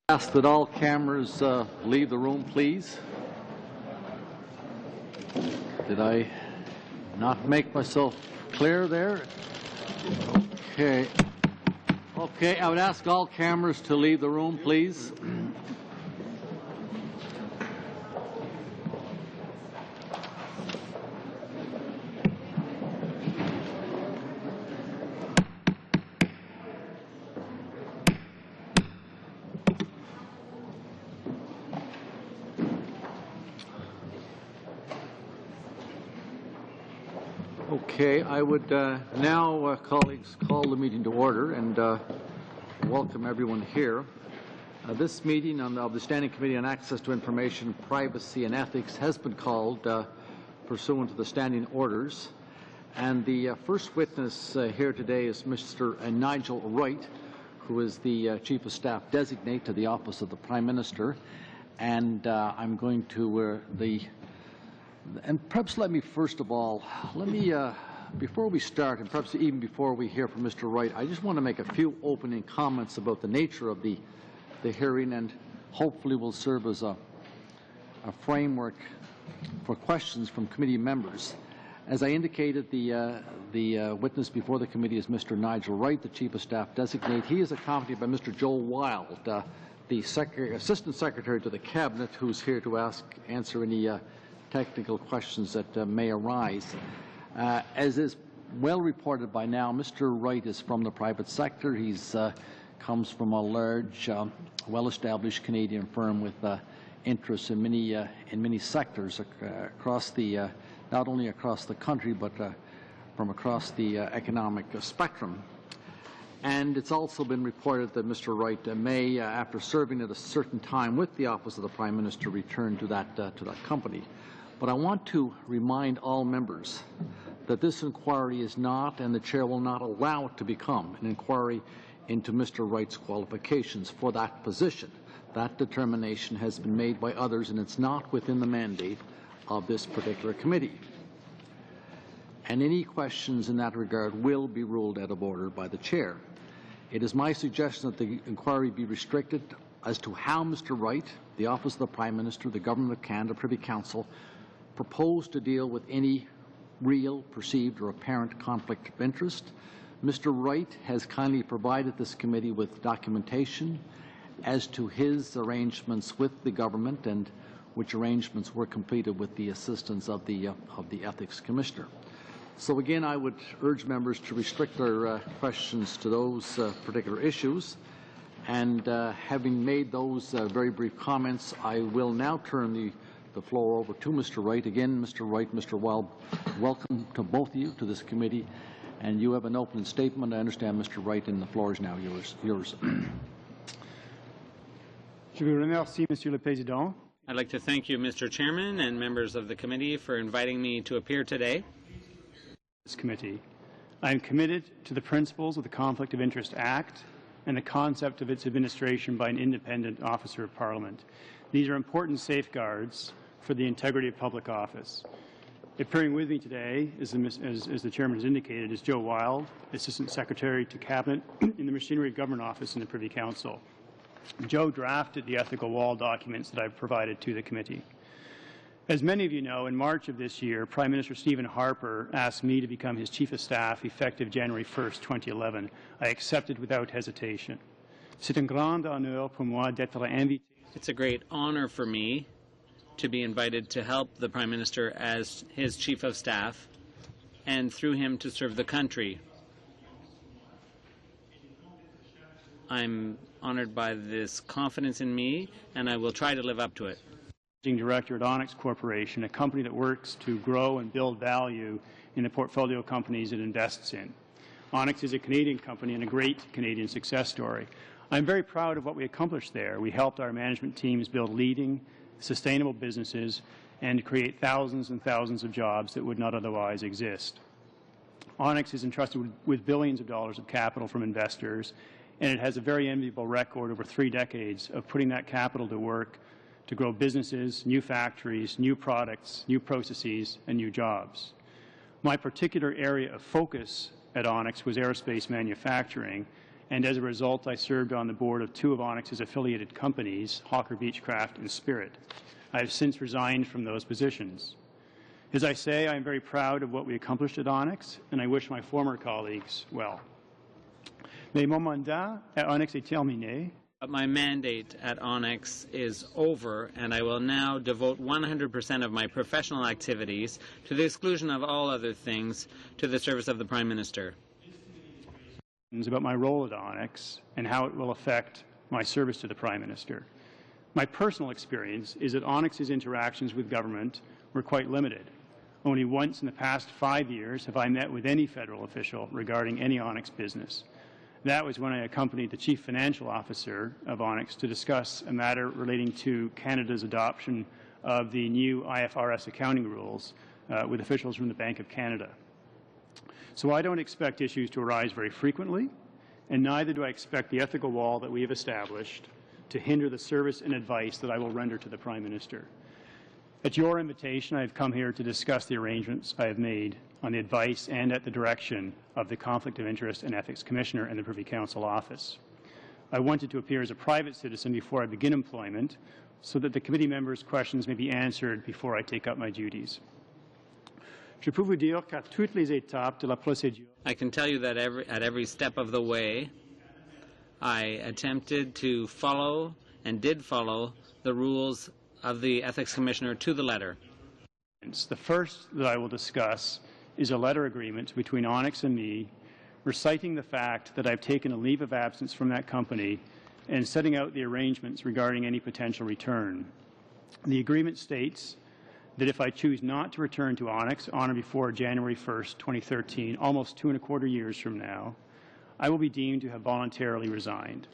Ask that all cameras leave the room, please. Did I not make myself clear there? Okay. Okay, I would ask all cameras to leave the room, please. Okay, I would now, colleagues, call the meeting to order and welcome everyone here. This meeting of the Standing Committee on Access to Information, Privacy and Ethics has been called pursuant to the standing orders. And the first witness here today is Mr. Nigel Wright, who is the Chief of Staff Designate to the Office of the Prime Minister. And I'm going to and perhaps let me first of all, before we start, and perhaps even before we hear from Mr. Wright, I just want to make a few opening comments about the nature of the hearing, and hopefully will serve as a framework for questions from committee members. As I indicated, the witness before the committee is Mr. Nigel Wright, the Chief of Staff Designate. He is accompanied by Mr. Joe Wild, the Assistant Secretary to the Cabinet, who's here to answer any technical questions that may arise. As is well reported by now, Mr. Wright is from the private sector. He's comes from a large, well-established Canadian firm with interests in many sectors across the not only across the country but from across the economic spectrum. And it's also been reported that Mr. Wright may, after serving at a certain time with the Office of the Prime Minister, return to that company. But I want to remind all members that this inquiry is not, and the Chair will not allow it to become, an inquiry into Mr. Wright's qualifications for that position. That determination has been made by others, and it's not within the mandate of this particular committee. And any questions in that regard will be ruled out of order by the Chair. It is my suggestion that the inquiry be restricted as to how Mr. Wright, the Office of the Prime Minister, the Government of Canada, Privy Council, propose to deal with any real, perceived, or apparent conflict of interest. Mr. Wright has kindly provided this committee with documentation as to his arrangements with the government, and which arrangements were completed with the assistance of the Ethics Commissioner. So again, I would urge members to restrict their questions to those particular issues. And having made those very brief comments, I will now turn the floor over to Mr. Wright. Again, Mr. Wright, Mr. Wild, welcome to both of you to this committee. And you have an opening statement. I understand, Mr. Wright, and the floor is now yours. Je vous remercie, Monsieur le Président. I'd like to thank you, Mr. Chairman, and members of the committee for inviting me to appear today. This committee. I am committed to the principles of the Conflict of Interest Act and the concept of its administration by an independent officer of Parliament. These are important safeguards for the integrity of public office. Appearing with me today, as the Chairman has indicated, is Joe Wild, Assistant Secretary to Cabinet in the Machinery of Government Office in the Privy Council. Joe drafted the ethical wall documents that I've provided to the committee. As many of you know, in March of this year, Prime Minister Stephen Harper asked me to become his Chief of Staff effective January 1st, 2011. I accepted without hesitation. C'est un grand honneur pour moi d'être invité. It's a great honor for me to be invited to help the Prime Minister as his Chief of Staff, and through him to serve the country. I'm honored by this confidence in me, and I will try to live up to it. Director at Onyx Corporation, a company that works to grow and build value in the portfolio companies it invests in. Onyx is a Canadian company and a great Canadian success story. I'm very proud of what we accomplished there. We helped our management teams build leading, sustainable businesses and create thousands and thousands of jobs that would not otherwise exist. Onyx is entrusted with billions of dollars of capital from investors, and it has a very enviable record over 3 decades of putting that capital to work to grow businesses, new factories, new products, new processes, and new jobs. My particular area of focus at Onyx was aerospace manufacturing, and as a result, I served on the board of two of Onyx's affiliated companies, Hawker Beechcraft and Spirit. I have since resigned from those positions. As I say, I am very proud of what we accomplished at Onyx, and I wish my former colleagues well. Mais mon mandat à Onyx est terminé. But my mandate at Onyx is over, and I will now devote 100% of my professional activities, to the exclusion of all other things, to the service of the Prime Minister. About my role at Onyx and how it will affect my service to the Prime Minister. My personal experience is that Onyx's interactions with government were quite limited. Only once in the past 5 years have I met with any federal official regarding any Onyx business. That was when I accompanied the Chief Financial Officer of Onyx to discuss a matter relating to Canada's adoption of the new IFRS accounting rules with officials from the Bank of Canada. So I don't expect issues to arise very frequently, and neither do I expect the ethical wall that we have established to hinder the service and advice that I will render to the Prime Minister. At your invitation, I have come here to discuss the arrangements I have made on the advice and at the direction of the Conflict of Interest and Ethics Commissioner and the Privy Council Office. I wanted to appear as a private citizen before I begin employment so that the committee members' questions may be answered before I take up my duties. Je peux vous dire qu'à toutes les étapes de la procédure, I can tell you that at every step of the way, I attempted to follow and did follow the rules of the Ethics Commissioner to the letter. The first that I will discuss is a letter agreement between Onyx and me reciting the fact that I've taken a leave of absence from that company and setting out the arrangements regarding any potential return. The agreement states that if I choose not to return to Onyx on or before January 1st, 2013, almost 2¼ years from now, I will be deemed to have voluntarily resigned.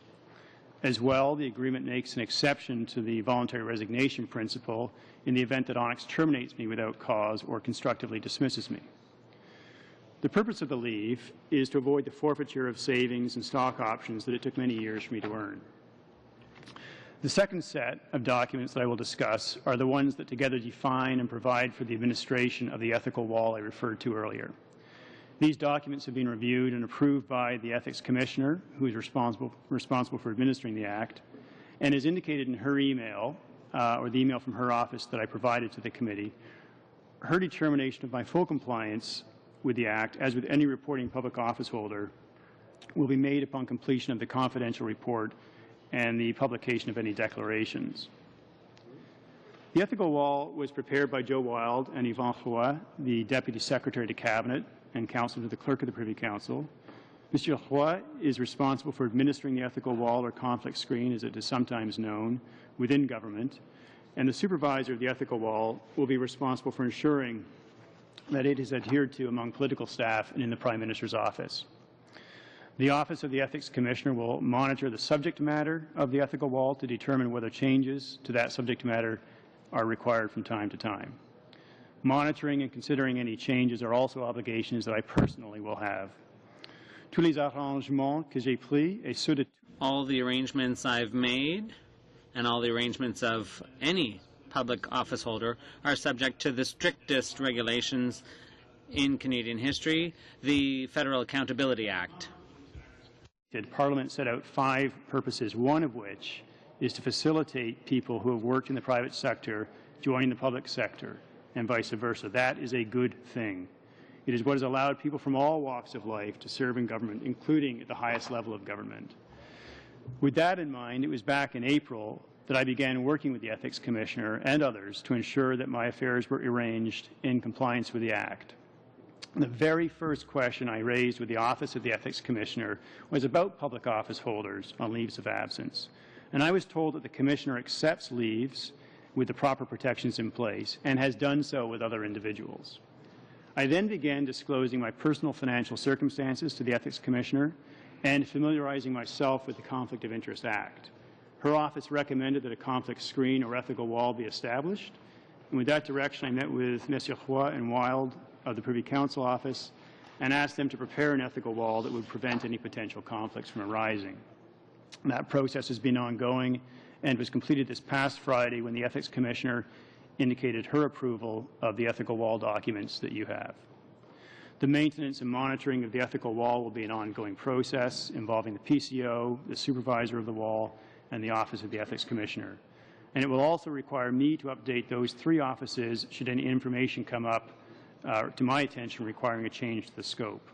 As well, the agreement makes an exception to the voluntary resignation principle in the event that Onyx terminates me without cause or constructively dismisses me. The purpose of the leave is to avoid the forfeiture of savings and stock options that it took many years for me to earn. The second set of documents that I will discuss are the ones that together define and provide for the administration of the ethical wall I referred to earlier. These documents have been reviewed and approved by the Ethics Commissioner, who is responsible for administering the Act, and as indicated in her email, or the email from her office that I provided to the committee, her determination of my full compliance with the Act, as with any reporting public office holder, will be made upon completion of the confidential report and the publication of any declarations. The ethical wall was prepared by Joe Wild and Yvan Roy, the Deputy Secretary to Cabinet and Counsel to the Clerk of the Privy Council. Mr. Roy is responsible for administering the ethical wall, or conflict screen as it is sometimes known, within government, and the supervisor of the ethical wall will be responsible for ensuring that it is adhered to among political staff and in the Prime Minister's office. The Office of the Ethics Commissioner will monitor the subject matter of the ethical wall to determine whether changes to that subject matter are required from time to time. Monitoring and considering any changes are also obligations that I personally will have. Tous les arrangements que j'ai pris et ceux de All the arrangements I've made and all the arrangements of any public office holder are subject to the strictest regulations in Canadian history, the Federal Accountability Act. Parliament set out 5 purposes, one of which is to facilitate people who have worked in the private sector joining the public sector, and vice versa. That is a good thing. It is what has allowed people from all walks of life to serve in government, including at the highest level of government. With that in mind, it was back in April that I began working with the Ethics Commissioner and others to ensure that my affairs were arranged in compliance with the Act. The very first question I raised with the Office of the Ethics Commissioner was about public office holders on leaves of absence. And I was told that the Commissioner accepts leaves with the proper protections in place and has done so with other individuals. I then began disclosing my personal financial circumstances to the Ethics Commissioner and familiarizing myself with the Conflict of Interest Act. Her office recommended that a conflict screen or ethical wall be established, and with that direction I met with Messieurs Roy and Wild of the Privy Council Office and asked them to prepare an ethical wall that would prevent any potential conflicts from arising. That process has been ongoing and was completed this past Friday when the Ethics Commissioner indicated her approval of the ethical wall documents that you have. The maintenance and monitoring of the ethical wall will be an ongoing process involving the PCO, the supervisor of the wall, and the Office of the Ethics Commissioner. And it will also require me to update those 3 offices should any information come up to my attention requiring a change to the scope.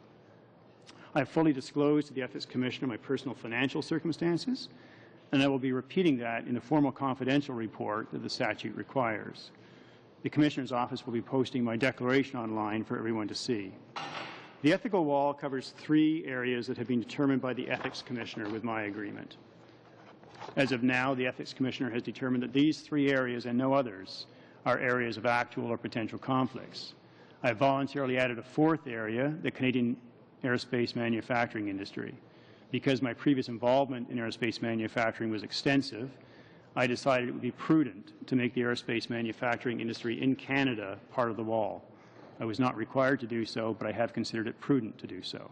I have fully disclosed to the Ethics Commissioner my personal financial circumstances, and I will be repeating that in the formal confidential report that the statute requires. The Commissioner's office will be posting my declaration online for everyone to see. The ethical wall covers 3 areas that have been determined by the Ethics Commissioner with my agreement. As of now, the Ethics Commissioner has determined that these 3 areas and no others are areas of actual or potential conflicts. I have voluntarily added a 4th area, the Canadian aerospace manufacturing industry. Because my previous involvement in aerospace manufacturing was extensive, I decided it would be prudent to make the aerospace manufacturing industry in Canada part of the wall. I was not required to do so, but I have considered it prudent to do so.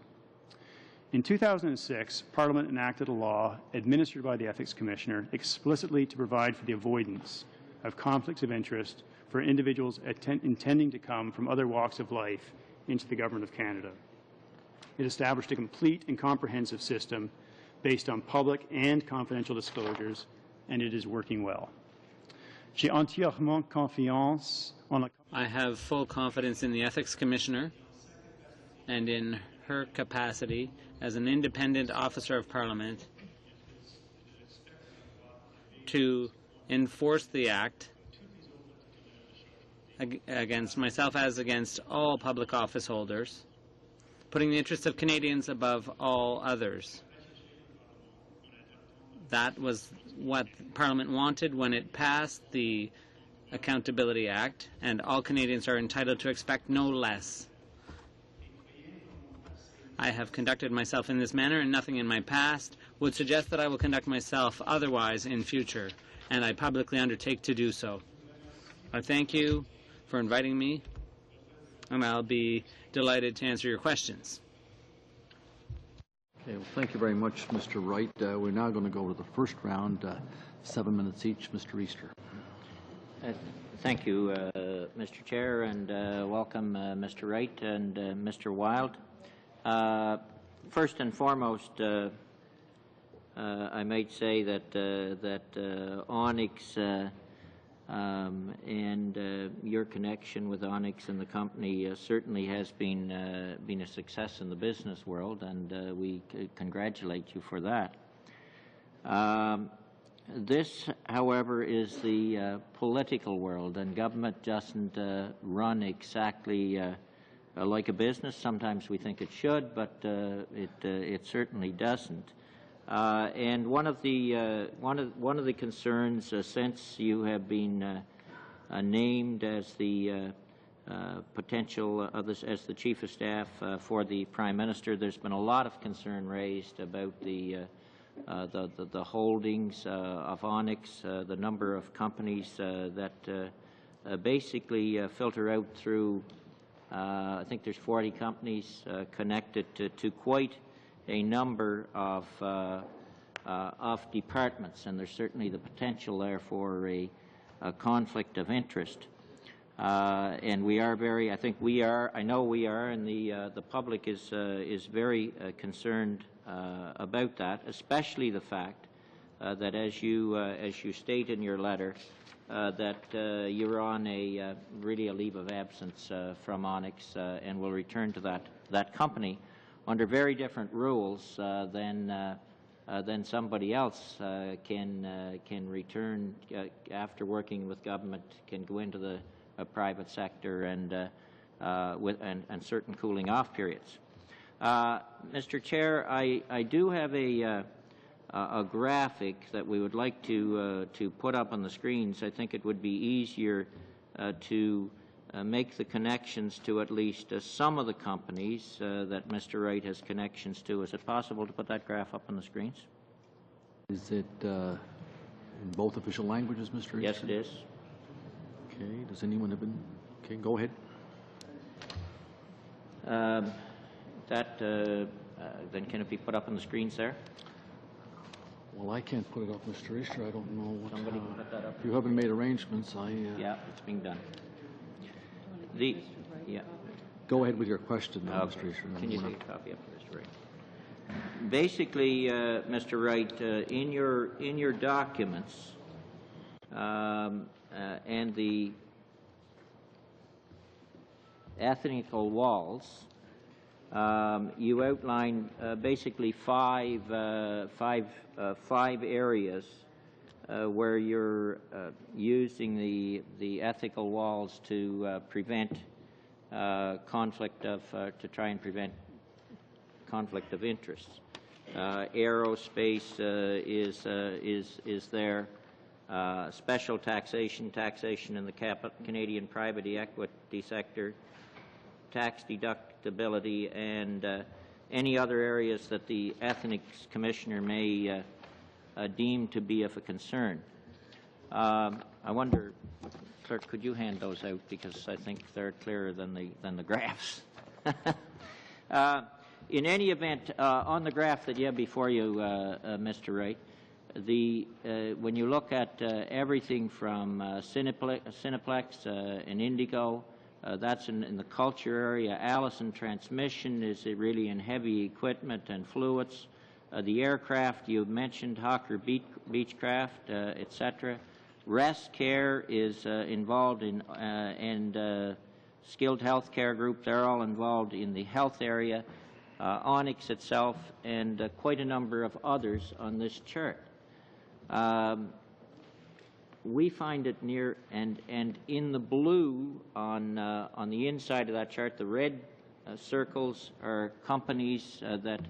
In 2006, Parliament enacted a law administered by the Ethics Commissioner explicitly to provide for the avoidance of conflicts of interest for individuals intending to come from other walks of life into the Government of Canada. It established a complete and comprehensive system based on public and confidential disclosures, and it is working well. J'ai entièrement confiance en la... I have full confidence in the Ethics Commissioner and in her capacity as an independent officer of Parliament to enforce the Act against myself as against all public office holders, putting the interests of Canadians above all others. That was what Parliament wanted when it passed the Accountability Act, and all Canadians are entitled to expect no less. I have conducted myself in this manner, and nothing in my past would suggest that I will conduct myself otherwise in future, and I publicly undertake to do so. I thank you for inviting me, and I'll be delighted to answer your questions. Okay, well, thank you very much, Mr. Wright. We're now going to go to the first round, 7 minutes each. Mr. Easter. Thank you, Mr. Chair, and welcome, Mr. Wright and Mr. Wild. First and foremost, I might say that Onyx and your connection with Onyx and the company certainly has been a success in the business world, and we congratulate you for that. This, however, is the political world, and government doesn't run exactly like a business. Sometimes we think it should, but it certainly doesn't. And one of the concerns since you have been named as the potential as the Chief of Staff for the Prime Minister, there's been a lot of concern raised about the holdings of Onyx, the number of companies that basically filter out through. I think there's 40 companies connected to quite a number of departments, and there's certainly the potential there for a conflict of interest. And we are very, I know we are, and the public is very concerned about that, especially the fact that as you state in your letter, that you're on really a leave of absence from Onyx and will return to that company under very different rules than somebody else can return after working with government, can go into the private sector and certain cooling off periods. Mr. Chair, I do have a graphic that we would like to put up on the screens. I think it would be easier to make the connections to at least some of the companies that Mr. Wright has connections to. Is it possible to put that graph up on the screens? Is it in both official languages, Mr. Easter? Yes, it is. Okay. Does anyone have been? Okay, go ahead. Then can it be put up on the screens there? Well, I can't put it up, Mr. Easter. I don't know what. Somebody can put that up. If you haven't made arrangements, Yeah, it's being done. go ahead with your question, Mr. Easter. Can you take a copy up, Mr. Wright? Basically, Mr. Wright, in your documents and the ethnical walls, you outline basically five areas where you're using the ethical walls to prevent to try and prevent conflict of interests. Aerospace is there. Special taxation in the Canadian private equity sector, tax deductibility, and any other areas that the Ethics Commissioner may deem to be of a concern. I wonder, Clerk, could you hand those out, because I think they're clearer than the graphs. In any event, on the graph that you have before you, Mr. Wright, when you look at everything from Cineplex and Indigo, that's in the culture area. Allison Transmission is really in heavy equipment and fluids. The aircraft you mentioned, Hawker Beechcraft, etc. Rest Care is involved in, and Skilled Healthcare Group, they're all involved in the health area. Onyx itself, and quite a number of others on this chart. We find it near, and in the blue on the inside of that chart, the red circles are companies that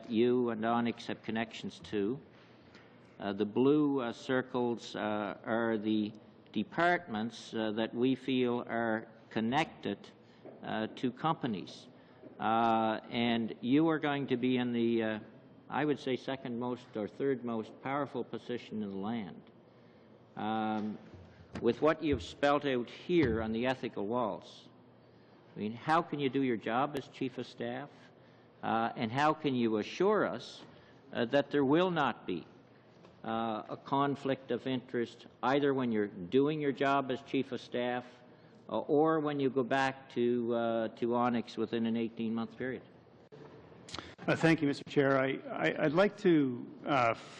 you and Onyx have connections to. The blue circles are the departments that we feel are connected to companies. And you are going to be in the, I would say, second most or third most powerful position in the land. With what you've spelt out here on the ethical walls, I mean, how can you do your job as Chief of Staff? And how can you assure us that there will not be a conflict of interest either when you're doing your job as Chief of Staff or when you go back to Onyx within an 18-month period? Thank you, Mr. Chair. I'd like to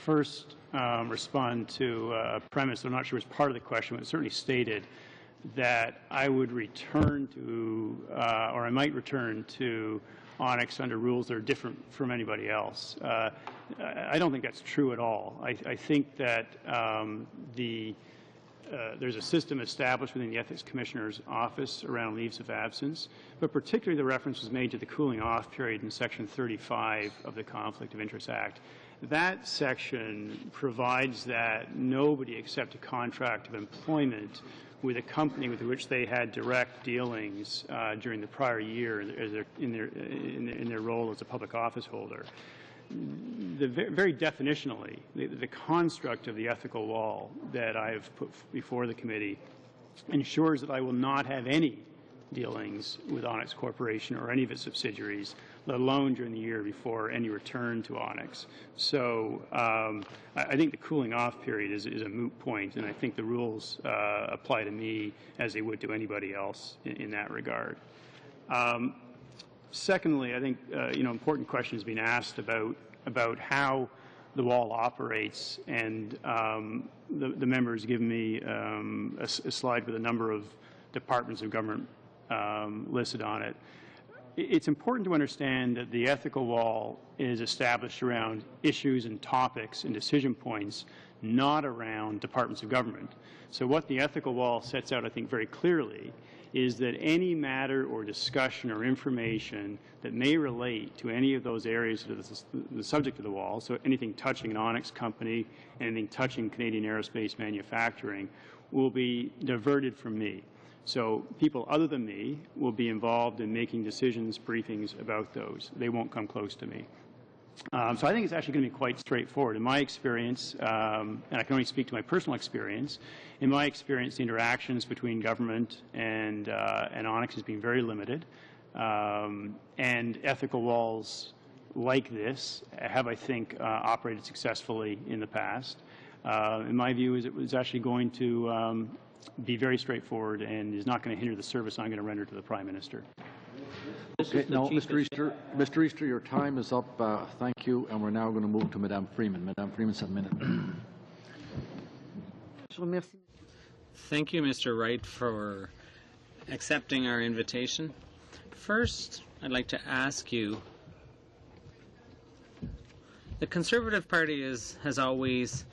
first respond to a premise I'm not sure was part of the question, but it certainly stated that I would return to, or I might return to Onyx under rules that are different from anybody else. I don't think that's true at all. I think that there's a system established within the Ethics Commissioner's office around leaves of absence, but particularly the reference was made to the cooling off period in Section 35 of the Conflict of Interest Act. That section provides that nobody except a contract of employment with a company with which they had direct dealings during the prior year in their role as a public office holder. Very definitionally, the construct of the ethical wall that I've put before the committee ensures that I will not have any dealings with Onyx Corporation or any of its subsidiaries, let alone during the year before any return to Onyx. So I think the cooling off period is a moot point, and I think the rules apply to me as they would to anybody else in that regard. Secondly, I think important question has been asked about how the wall operates, and the members give me a slide with a number of departments of government listed on it. It's important to understand that the ethical wall is established around issues and topics and decision points, not around departments of government. So what the ethical wall sets out, I think, very clearly is that any matter or discussion or information that may relate to any of those areas that is the subject of the wall, so anything touching an Onyx company, anything touching Canadian aerospace manufacturing, will be diverted from me. So people other than me will be involved in making decisions, briefings about those. They won't come close to me. So I think it's actually going to be quite straightforward. In my experience, and I can only speak to my personal experience, in my experience, the interactions between government and Onyx has been very limited. And ethical walls like this have, I think, operated successfully in the past. In my view, it was actually going to be very straightforward and is not going to hinder the service I'm going to render to the Prime Minister. Okay, no, Mr. Easter, your time is up. Thank you, and we're now going to move to Madame Freeman. Madame Freeman, 7 minutes. Thank you, Mr. Wright, for accepting our invitation. First, I'd like to ask you, the Conservative Party has always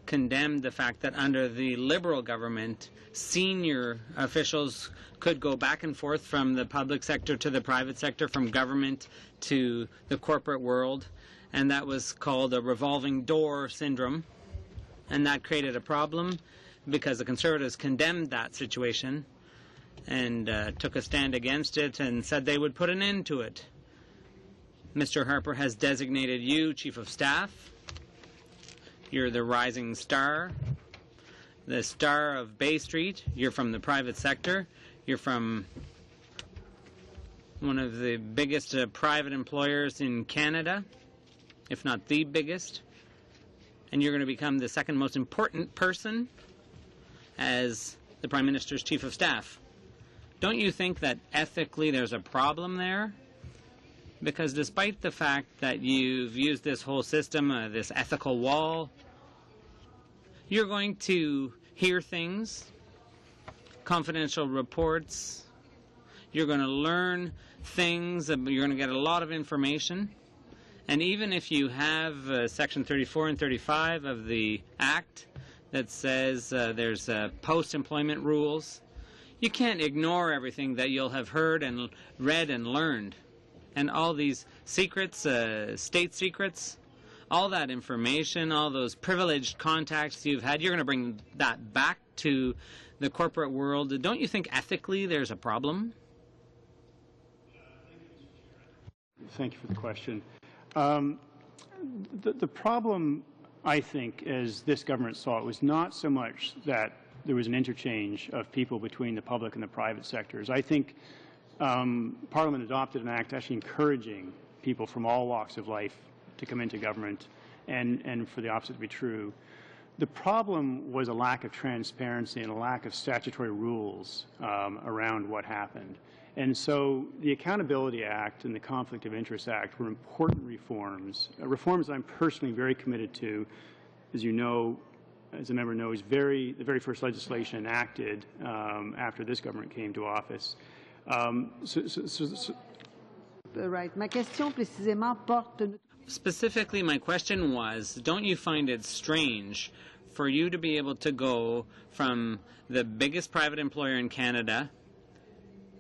condemned the fact that under the Liberal government, senior officials could go back and forth from the public sector to the private sector, from government to the corporate world, and that was called a revolving door syndrome, and that created a problem because the Conservatives condemned that situation and took a stand against it and said they would put an end to it. Mr. Harper has designated you Chief of Staff. You're the rising star, the star of Bay Street. You're from the private sector. You're from one of the biggest private employers in Canada, if not the biggest. And you're going to become the second most important person as the Prime Minister's Chief of Staff. Don't you think that ethically there's a problem there? Because despite the fact that you've used this whole system, this ethical wall, you're going to hear things, confidential reports, you're going to learn things, you're going to get a lot of information. And even if you have Section 34 and 35 of the Act that says there's post-employment rules, you can't ignore everything that you'll have heard and read and learned. And all these secrets, state secrets, all that information, all those privileged contacts you've had, you're going to bring that back to the corporate world. Don't you think ethically there's a problem? Thank you for the question. The problem, I think, as this government saw it, was not so much that there was an interchange of people between the public and the private sectors. I think Parliament adopted an act actually encouraging people from all walks of life to come into government and for the opposite to be true. The problem was a lack of transparency and a lack of statutory rules around what happened. And so the Accountability Act and the Conflict of Interest Act were important reforms, reforms that I'm personally very committed to. As you know, as a member knows, the very first legislation enacted after this government came to office. Right. Ma question précisément porte. Specifically, my question was, don't you find it strange for you to be able to go from the biggest private employer in Canada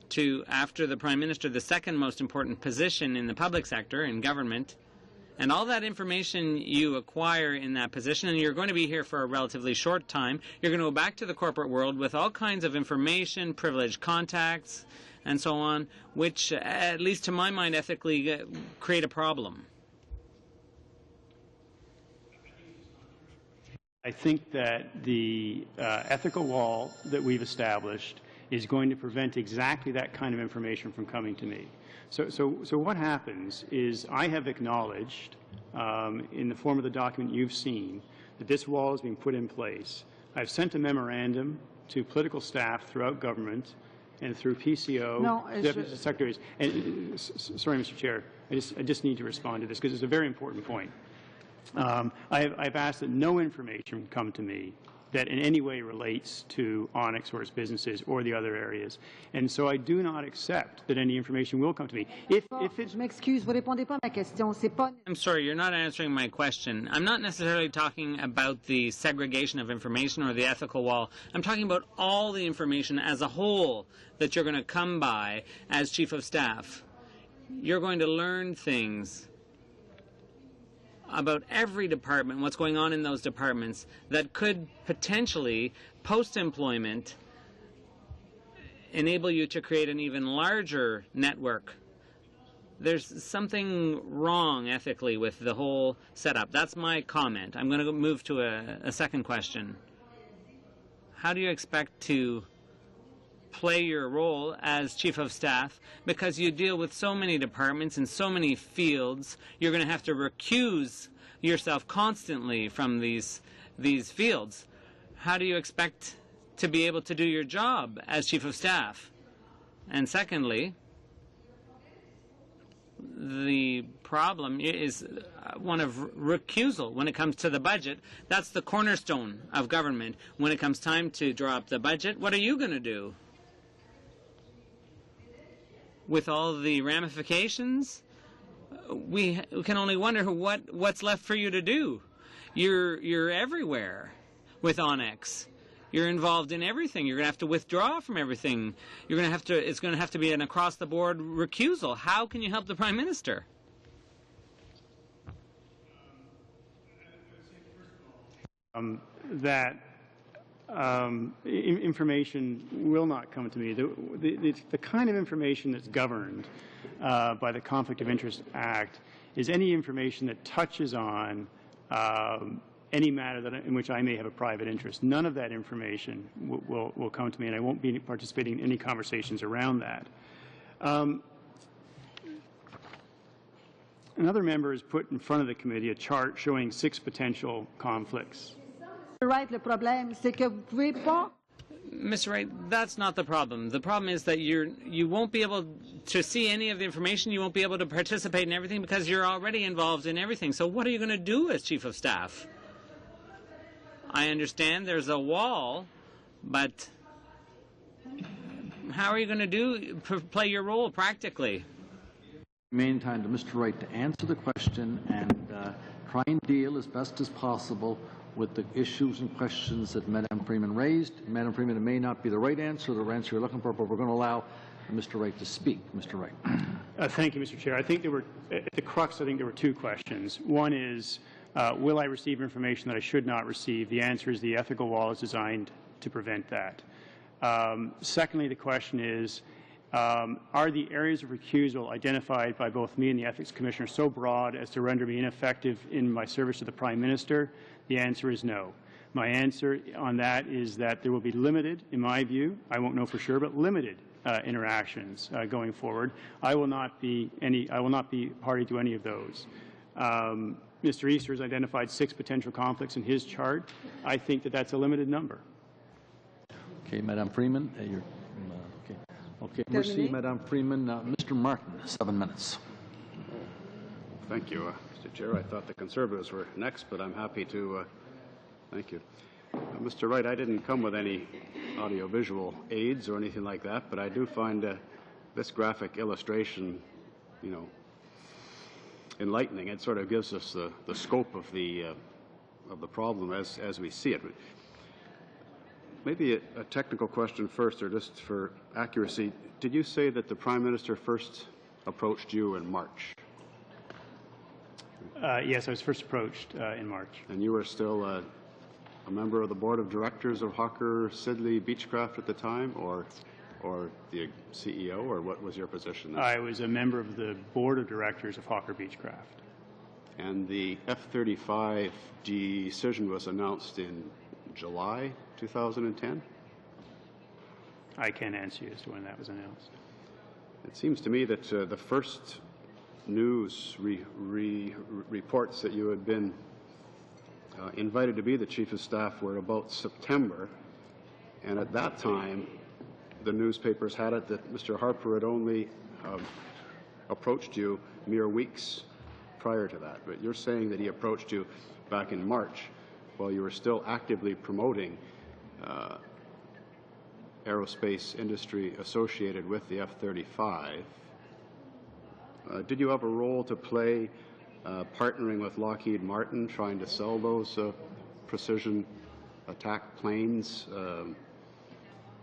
to, after the Prime Minister, the second most important position in the public sector, in government, and all that information you acquire in that position, and you're going to be here for a relatively short time, you're going to go back to the corporate world with all kinds of information, privileged contacts, and so on, which, at least to my mind, ethically create a problem. I think that the ethical wall that we've established is going to prevent exactly that kind of information from coming to me. So what happens is I have acknowledged in the form of the document you've seen that this wall is being put in place. I've sent a memorandum to political staff throughout government and through PCO, deputy secretaries. And, sorry, Mr. Chair, I just need to respond to this because it's a very important point. I've asked that no information come to me that in any way relates to Onyx or its businesses or the other areas. And so I do not accept that any information will come to me. If it's... Je m'excuse, vous répondez pas à ma question. C'est pas... I'm sorry, you're not answering my question. I'm not necessarily talking about the segregation of information or the ethical wall. I'm talking about all the information as a whole that you're going to come by as Chief of Staff. You're going to learn things about every department, what's going on in those departments, that could potentially, post-employment, enable you to create an even larger network. There's something wrong ethically with the whole setup. That's my comment. I'm going to move to a second question. How do you expect to play your role as Chief of Staff, because you deal with so many departments and so many fields? You're going to have to recuse yourself constantly from these fields. How do you expect to be able to do your job as Chief of Staff. And secondly, the problem is one of recusal when it comes to the budget. That's the cornerstone of government. When it comes time to draw up the budget, what are you going to do? With all the ramifications, we can only wonder what's left for you to do. You're everywhere with Onyx. You're involved in everything. You're going to have to withdraw from everything. You're going to have to. It's going to have to be an across-the-board recusal. How can you help the Prime Minister? Information will not come to me. The kind of information that's governed by the Conflict of Interest Act is any information that touches on any matter in which I may have a private interest. None of that information will come to me, and I won't be participating in any conversations around that. Another member has put in front of the committee a chart showing 6 potential conflicts. Right, le problème, c'est que vous pouvez pas. Mr. Wright, that's not the problem. The problem is that you won't be able to see any of the information. You won't be able to participate in everything because you're already involved in everything. So what are you going to do as Chief of Staff? I understand there's a wall, but how are you going to play your role practically? Meantime, to Mr. Wright to answer the question and try and deal as best as possible with the issues and questions that Madame Freeman raised. Madame Freeman, it may not be the right answer, the answer you're looking for, but we're going to allow Mr. Wright to speak. Mr. Wright. Thank you, Mr. Chair. I think there were, at the crux, I think there were 2 questions. One is, will I receive information that I should not receive? The answer is the ethical wall is designed to prevent that. Secondly, the question is, are the areas of recusal identified by both me and the Ethics Commissioner so broad as to render me ineffective in my service to the Prime Minister? The answer is no. My answer on that is that there will be limited, in my view, I won't know for sure, but limited interactions going forward. I will not be party to any of those. Mr. Easter has identified 6 potential conflicts in his chart. I think that that's a limited number. Okay, Madame Freeman, Okay, merci, Madame Freeman. Mr. Martin, 7 minutes. Thank you, Mr. Chair. I thought the Conservatives were next, but I'm happy to. Thank you. Mr. Wright, I didn't come with any audiovisual aids or anything like that, but I do find this graphic illustration, enlightening. It sort of gives us the scope of the problem as we see it. Maybe a technical question first, or just for accuracy. Did you say that the Prime Minister first approached you in March? Yes, I was first approached in March. And you were still a member of the Board of Directors of Hawker Siddeley Beechcraft at the time, or the CEO, or what was your position there? I was a member of the Board of Directors of Hawker Beechcraft. And the F-35 decision was announced in July 2010? I can't answer you as to when that was announced. It seems to me that the first news reports that you had been invited to be the Chief of Staff were about September, and at that time the newspapers had it that Mr. Harper had only approached you mere weeks prior to that. But you're saying that he approached you back in March while you were still actively promoting aerospace industry associated with the F-35. Did you have a role to play partnering with Lockheed Martin, trying to sell those precision attack planes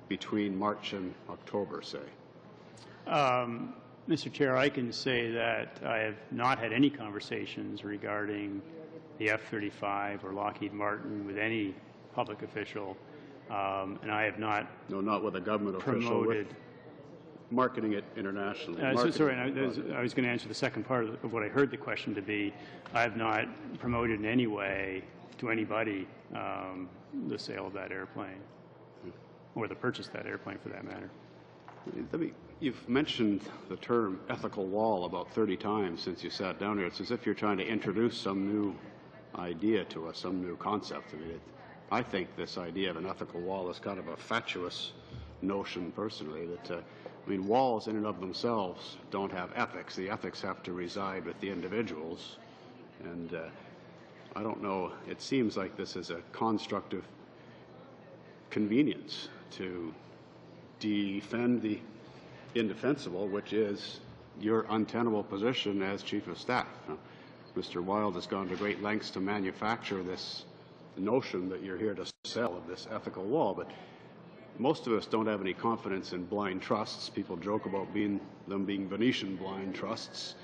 between March and October, say? Mr. Chair, I can say that I have not had any conversations regarding the F-35 or Lockheed Martin with any public official, and I have not. No, not with a government official. With marketing it internationally. Sorry, I was going to answer the second part of what I heard the question to be. I have not promoted in any way to anybody the sale of that airplane, or the purchase of that airplane for that matter. You've mentioned the term ethical wall about 30 times since you sat down here. It's as if you're trying to introduce some new idea to us, some new concept. I mean, I think this idea of an ethical wall is kind of a fatuous notion, personally, that, I mean, walls in and of themselves don't have ethics. The ethics have to reside with the individuals. And I don't know, it seems like this is a construct of convenience to defend the indefensible, which is your untenable position as Chief of Staff. Now, Mr. Wild has gone to great lengths to manufacture this notion that you're here to sell of this ethical wall, but most of us don't have any confidence in blind trusts. People joke about them being Venetian blind trusts,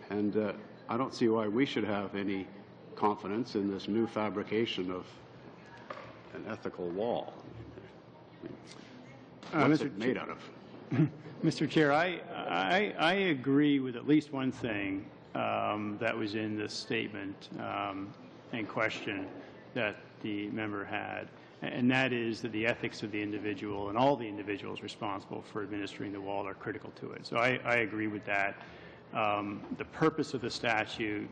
and I don't see why we should have any confidence in this new fabrication of an ethical wall. What's it made out of? Mr. Chair, I agree with at least one thing that was in this statement and question that the member had, and that is that the ethics of the individual and all the individuals responsible for administering the wall are critical to it. So I agree with that. The purpose of the statute,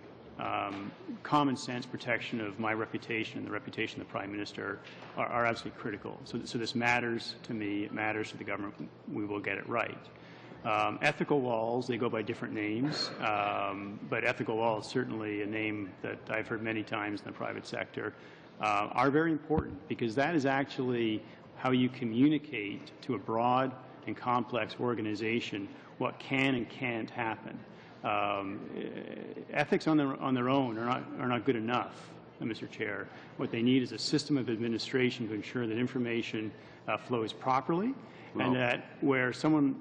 common sense protection of my reputation and the reputation of the Prime Minister are absolutely critical. So this matters to me. It matters to the government. We will get it right. Ethical walls, they go by different names, but ethical wall is certainly a name that I've heard many times in the private sector, are very important, because that is actually how you communicate to a broad and complex organization what can and can't happen. Ethics on their own are not good enough, Mr. Chair. What they need is a system of administration to ensure that information flows properly, and that where someone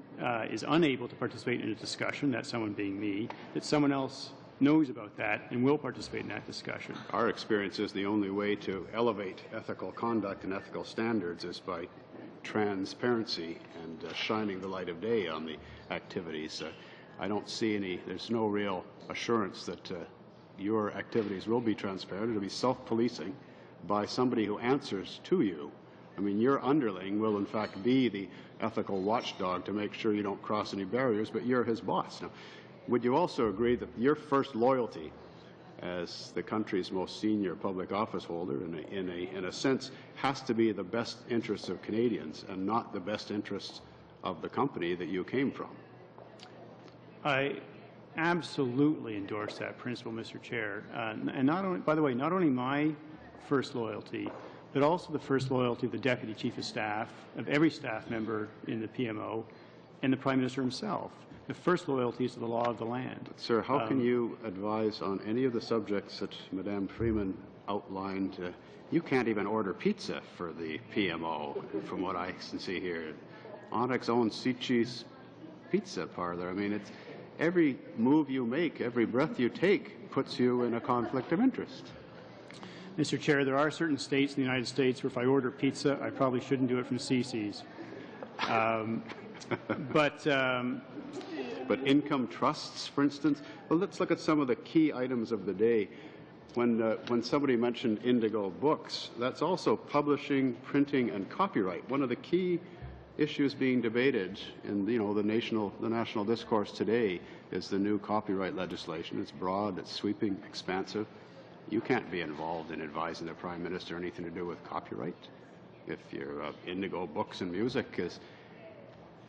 is unable to participate in a discussion, that someone being me, that someone else knows about that and will participate in that discussion. Our experience is the only way to elevate ethical conduct and ethical standards is by transparency and shining the light of day on the activities. I don't see there's no real assurance that your activities will be transparent. It'll be self-policing by somebody who answers to you. I mean, your underling will in fact be the ethical watchdog to make sure you don't cross any barriers, but you're his boss. Now, would you also agree that your first loyalty as the country's most senior public office holder, in a sense, has to be the best interests of Canadians and not the best interests of the company that you came from? I absolutely endorse that principle, Mr. Chair. And not only, by the way, not only my first loyalty, but also the first loyalty of the Deputy Chief of Staff, of every staff member in the PMO, and the Prime Minister himself. The first loyalty is to the law of the land. Sir, how can you advise on any of the subjects that Madame Freeman outlined? You can't even order pizza for the PMO, from what I can see here. Onyx owns Sicci's Pizza Parlor. I mean, it's every move you make, every breath you take puts you in a conflict of interest. Mr. Chair, there are certain states in the United States where if I order pizza, I probably shouldn't do it from Cici's. But income trusts, for instance, well, let's look at some of the key items of the day. When somebody mentioned Indigo Books, that's also publishing, printing, and copyright. One of the key issues being debated in the national discourse today is the new copyright legislation. It's broad, it's sweeping, expansive. You can't be involved in advising the Prime Minister anything to do with copyright. If your Indigo Books and Music is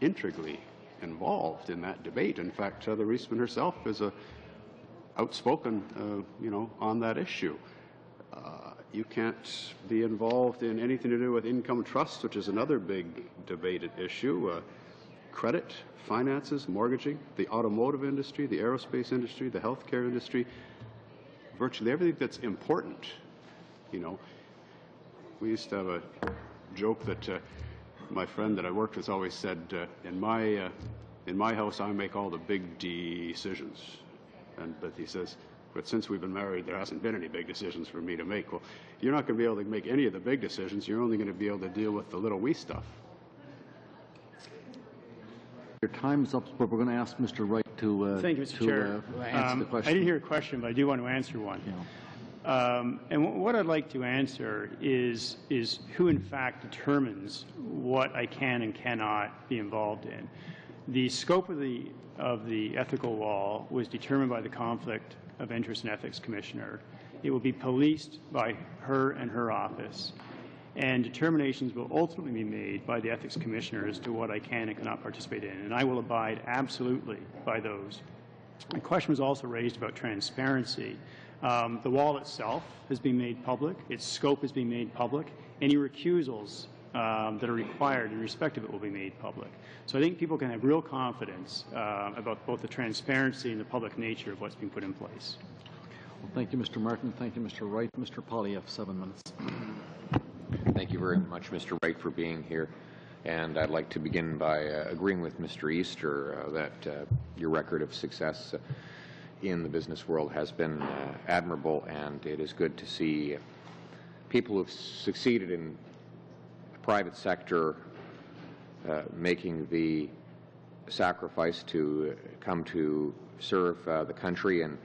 integrally involved in that debate. In fact, Heather Reisman herself is outspoken, on that issue. You can't be involved in anything to do with income trusts, which is another big debated issue. Credit, finances, mortgaging, the automotive industry, the aerospace industry, the healthcare industry, virtually everything that's important. We used to have a joke that my friend that I worked with always said, in my house I make all the big decisions. But he says, but since we've been married, there hasn't been any big decisions for me to make. Well, you're not going to be able to make any of the big decisions. You're only going to be able to deal with the little wee stuff. Your time's up, but we're going to ask Mr. Wright to, Thank you, Mr. Chair. Answer the question. I didn't hear a question, but I do want to answer one. And what I'd like to answer is who in fact determines what I can and cannot be involved in. The scope of the ethical wall was determined by the Conflict of Interest and Ethics Commissioner. It will be policed by her and her office. and determinations will ultimately be made by the Ethics Commissioner as to what I can and cannot participate in, and I will abide absolutely by those. The question was also raised about transparency. The wall itself has been made public. Its scope has been made public. Any recusals that are required in respect of it will be made public. So I think people can have real confidence about both the transparency and the public nature of what's been put in place. Well, thank you, Mr. Martin. Thank you, Mr. Wright. Mr. Polyev, 7 minutes. Thank you very much, Mr. Wright, for being here. And I'd like to begin by agreeing with Mr. Easter that your record of success in the business world has been admirable, and it is good to see people who've succeeded in the private sector making the sacrifice to come to serve the country in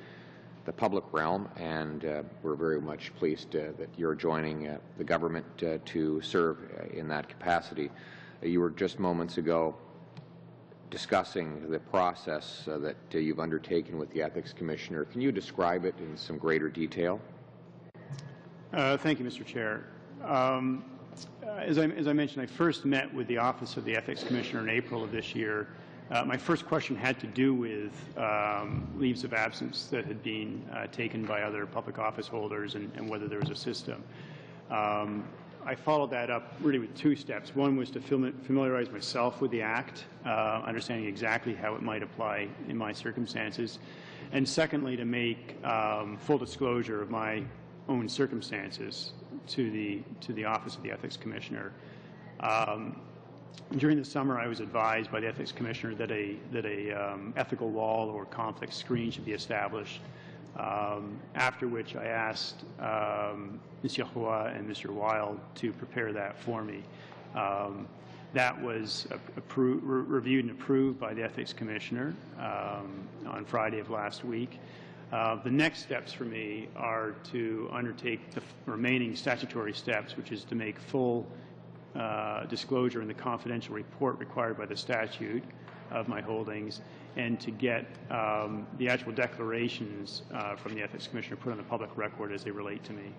the public realm, and we're very much pleased that you're joining the government to serve in that capacity. You were just moments ago discussing the process that you've undertaken with the Ethics Commissioner. Can you describe it in some greater detail? Thank you, Mr. Chair. As I mentioned, I first met with the Office of the Ethics Commissioner in April of this year. My first question had to do with leaves of absence that had been taken by other public office holders and whether there was a system. I followed that up really with 2 steps. One was to familiarize myself with the Act, understanding exactly how it might apply in my circumstances, and secondly, to make full disclosure of my own circumstances to the Office of the Ethics Commissioner. During the summer, I was advised by the Ethics Commissioner that a ethical wall or conflict screen should be established. After which I asked Mr. Roy and Mr. Wild to prepare that for me. That was reviewed and approved by the Ethics Commissioner on Friday of last week. The next steps for me are to undertake the remaining statutory steps, which is to make full disclosure in the confidential report required by the statute of my holdings, and to get the actual declarations from the Ethics Commissioner put on the public record as they relate to me.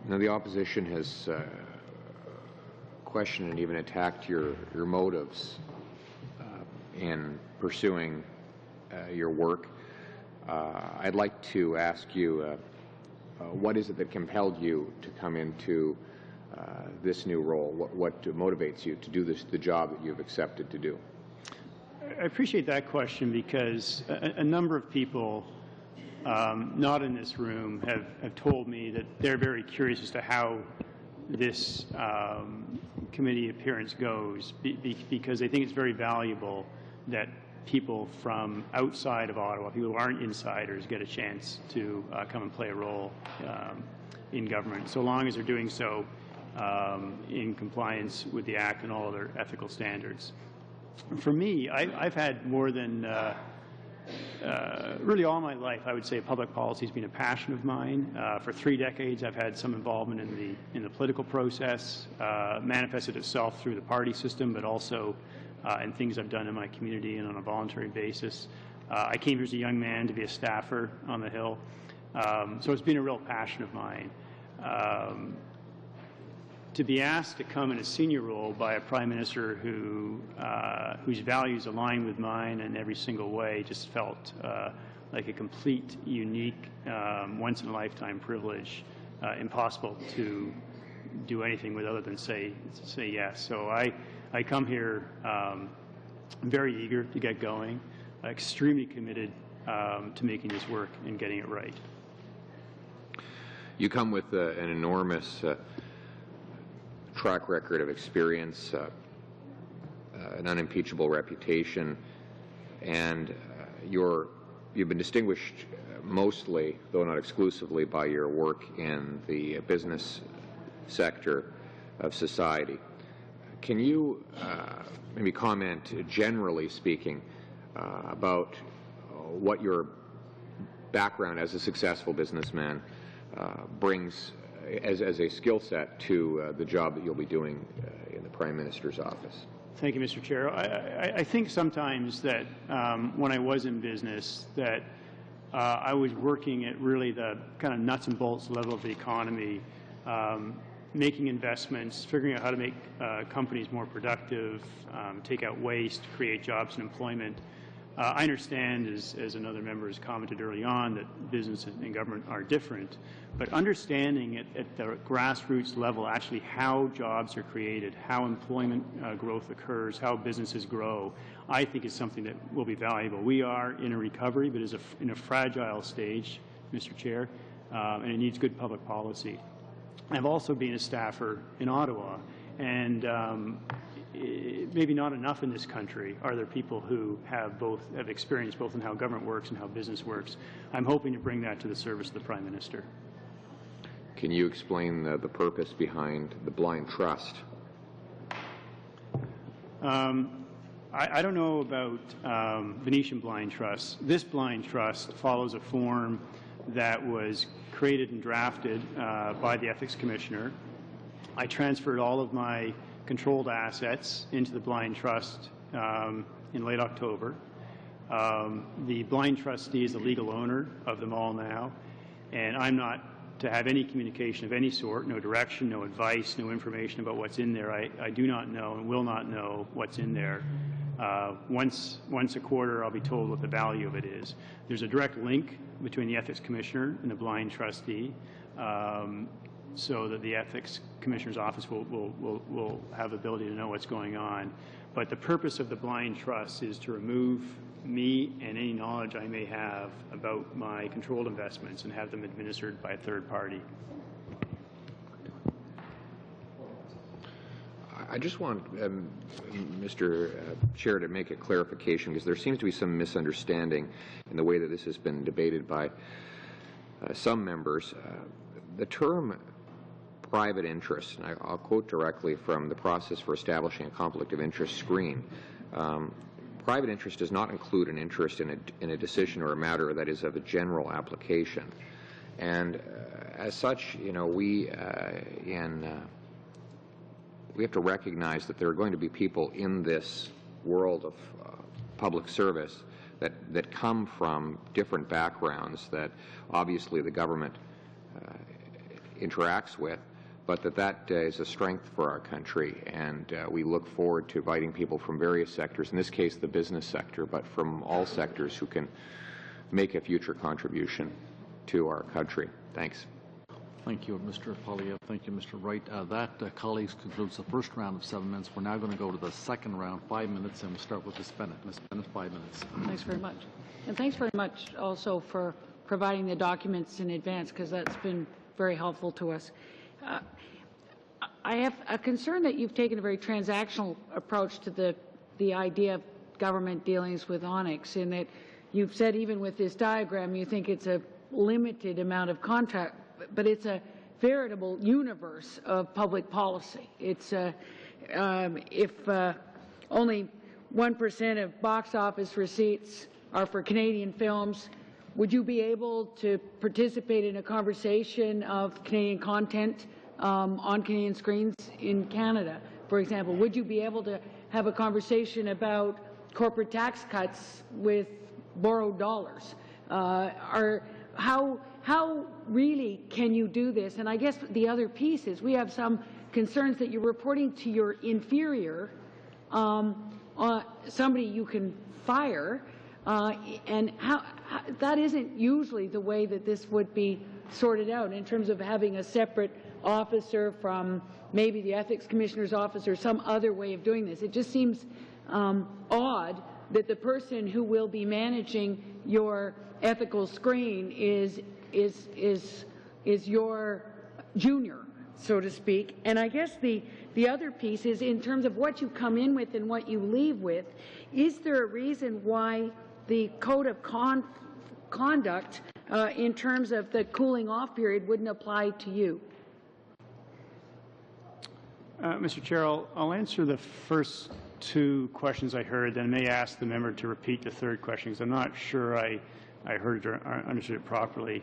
Now, the opposition has questioned and even attacked your motives in pursuing your work. I'd like to ask you, what is it that compelled you to come into this new role? What motivates you to do the job that you've accepted to do? I appreciate that question because a number of people not in this room have told me that they're very curious as to how this committee appearance goes because they think it's very valuable that people from outside of Ottawa, people who aren't insiders, get a chance to come and play a role in government, so long as they're doing so in compliance with the Act and all other ethical standards. For me, I've had more than really all my life, I would say public policy has been a passion of mine. For 3 decades, I've had some involvement in the political process, manifested itself through the party system, but also in things I've done in my community and on a voluntary basis. I came here as a young man to be a staffer on the Hill, so it's been a real passion of mine. To be asked to come in a senior role by a Prime Minister whose values align with mine in every single way just felt like a complete, unique, once-in-a-lifetime privilege, impossible to do anything with other than say yes. So I come here very eager to get going, extremely committed to making this work and getting it right. You come with an enormous track record of experience, an unimpeachable reputation, and you've been distinguished mostly, though not exclusively, by your work in the business sector of society. Can you maybe comment, generally speaking, about what your background as a successful businessman brings as a skill set to the job that you'll be doing in the Prime Minister's office? Thank you, Mr. Chair. I think sometimes that when I was in business that I was working at really the kind of nuts and bolts level of the economy, making investments, figuring out how to make companies more productive, take out waste, create jobs and employment. I understand, as another member has commented early on, that business and government are different, but understanding at the grassroots level actually how jobs are created, how employment growth occurs, how businesses grow, I think is something that will be valuable. We are in a recovery, but is in a fragile stage, Mr. Chair, and it needs good public policy. I've also been a staffer in Ottawa, and maybe not enough in this country are there people who have experience both in how government works and how business works. I'm hoping to bring that to the service of the Prime Minister. Can you explain the purpose behind the blind trust? I don't know about Venetian blind trust. This blind trust follows a form that was created and drafted by the Ethics Commissioner. I transferred all of my controlled assets into the blind trust in late October. The blind trustee is the legal owner of them all now, and I'm not to have any communication of any sort, no direction, no advice, no information about what's in there. I do not know and will not know what's in there. Once a quarter, I'll be told what the value of it is. There's a direct link between the Ethics Commissioner and the blind trustee, so that the Ethics Commissioner's office will have the ability to know what's going on. But the purpose of the blind trust is to remove me and any knowledge I may have about my controlled investments and have them administered by a third party. I just want, Mr. Chair, to make a clarification, because there seems to be some misunderstanding in the way that this has been debated by some members. The term private interest, and I'll quote directly from the process for establishing a conflict of interest screen. Private interest does not include an interest in a decision or a matter that is of a general application. And as such, you know, we have to recognize that there are going to be people in this world of public service that come from different backgrounds that obviously the government interacts with, but that is a strength for our country, and we look forward to inviting people from various sectors, in this case the business sector, but from all sectors who can make a future contribution to our country. Thanks. Thank you, Mr. Poilievre. Thank you, Mr. Wright. That, colleagues, concludes the first round of 7 minutes. We're now going to go to the second round, 5 minutes, and we'll start with Ms. Bennett. Ms. Bennett, 5 minutes. Thanks very much. And thanks very much also for providing the documents in advance, because that's been very helpful to us. I have a concern that you've taken a very transactional approach to the idea of government dealings with Onyx, in that you've said even with this diagram you think it's a limited amount of contract, but it's a veritable universe of public policy. It's if only 1% of box office receipts are for Canadian films, would you be able to participate in a conversation of Canadian content on Canadian screens in Canada, for example? Would you be able to have a conversation about corporate tax cuts with borrowed dollars? How really can you do this? And I guess the other piece is we have some concerns that you're reporting to your inferior, somebody you can fire, and how that isn't usually the way that this would be sorted out in terms of having a separate officer from maybe the Ethics Commissioner's office or some other way of doing this. It just seems odd that the person who will be managing your ethical screen is your junior, so to speak. And I guess the other piece is in terms of what you come in with and what you leave with. Is there a reason why the code of conduct in terms of the cooling off period wouldn't apply to you? Mr. Chair, I'll answer the first two questions I heard, then may ask the member to repeat the third question, because I'm not sure I heard it or understood it properly.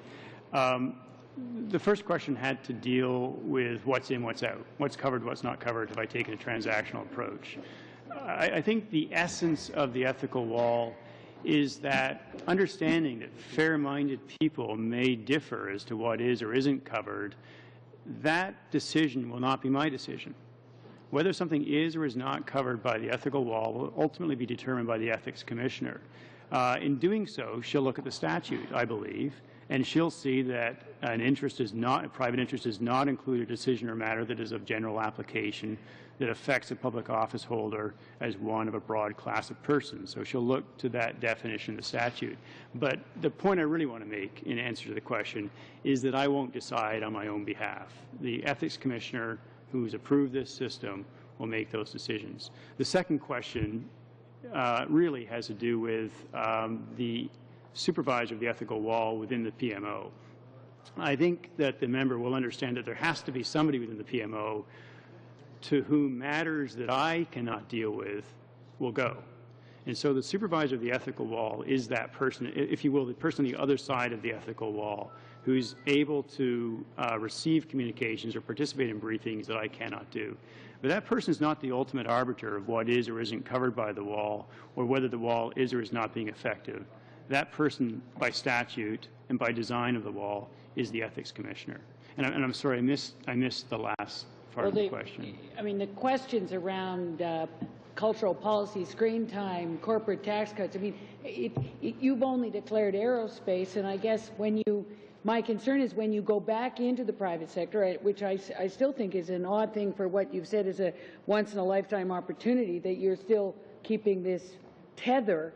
The first question had to deal with what's in, what's out, what's covered, what's not covered, if I take a transactional approach. I think the essence of the ethical wall is that understanding that fair-minded people may differ as to what is or isn't covered, that decision will not be my decision. Whether something is or is not covered by the ethical wall will ultimately be determined by the ethics commissioner. In doing so, she'll look at the statute, I believe, and she'll see that an interest is not, a private interest is not included a decision or matter that is of general application that affects a public office holder as one of a broad class of persons. So she'll look to that definition in the statute. But the point I really want to make in answer to the question is that I won't decide on my own behalf. The ethics commissioner who's approved this system will make those decisions. The second question really has to do with the supervisor of the ethical wall within the PMO. I think that the member will understand that there has to be somebody within the PMO to whom matters that I cannot deal with will go. And so the supervisor of the ethical wall is that person, if you will, the person on the other side of the ethical wall who's able to receive communications or participate in briefings that I cannot do. But that person is not the ultimate arbiter of what is or isn't covered by the wall or whether the wall is or is not being effective. That person, by statute and by design of the wall, is the ethics commissioner. And I'm sorry, I missed the last part of the question. I mean, the questions around cultural policy, screen time, corporate tax cuts, I mean, you've only declared aerospace, and I guess when you, my concern is when you go back into the private sector, which I still think is an odd thing for what you've said is a once-in-a-lifetime opportunity, that you're still keeping this tether.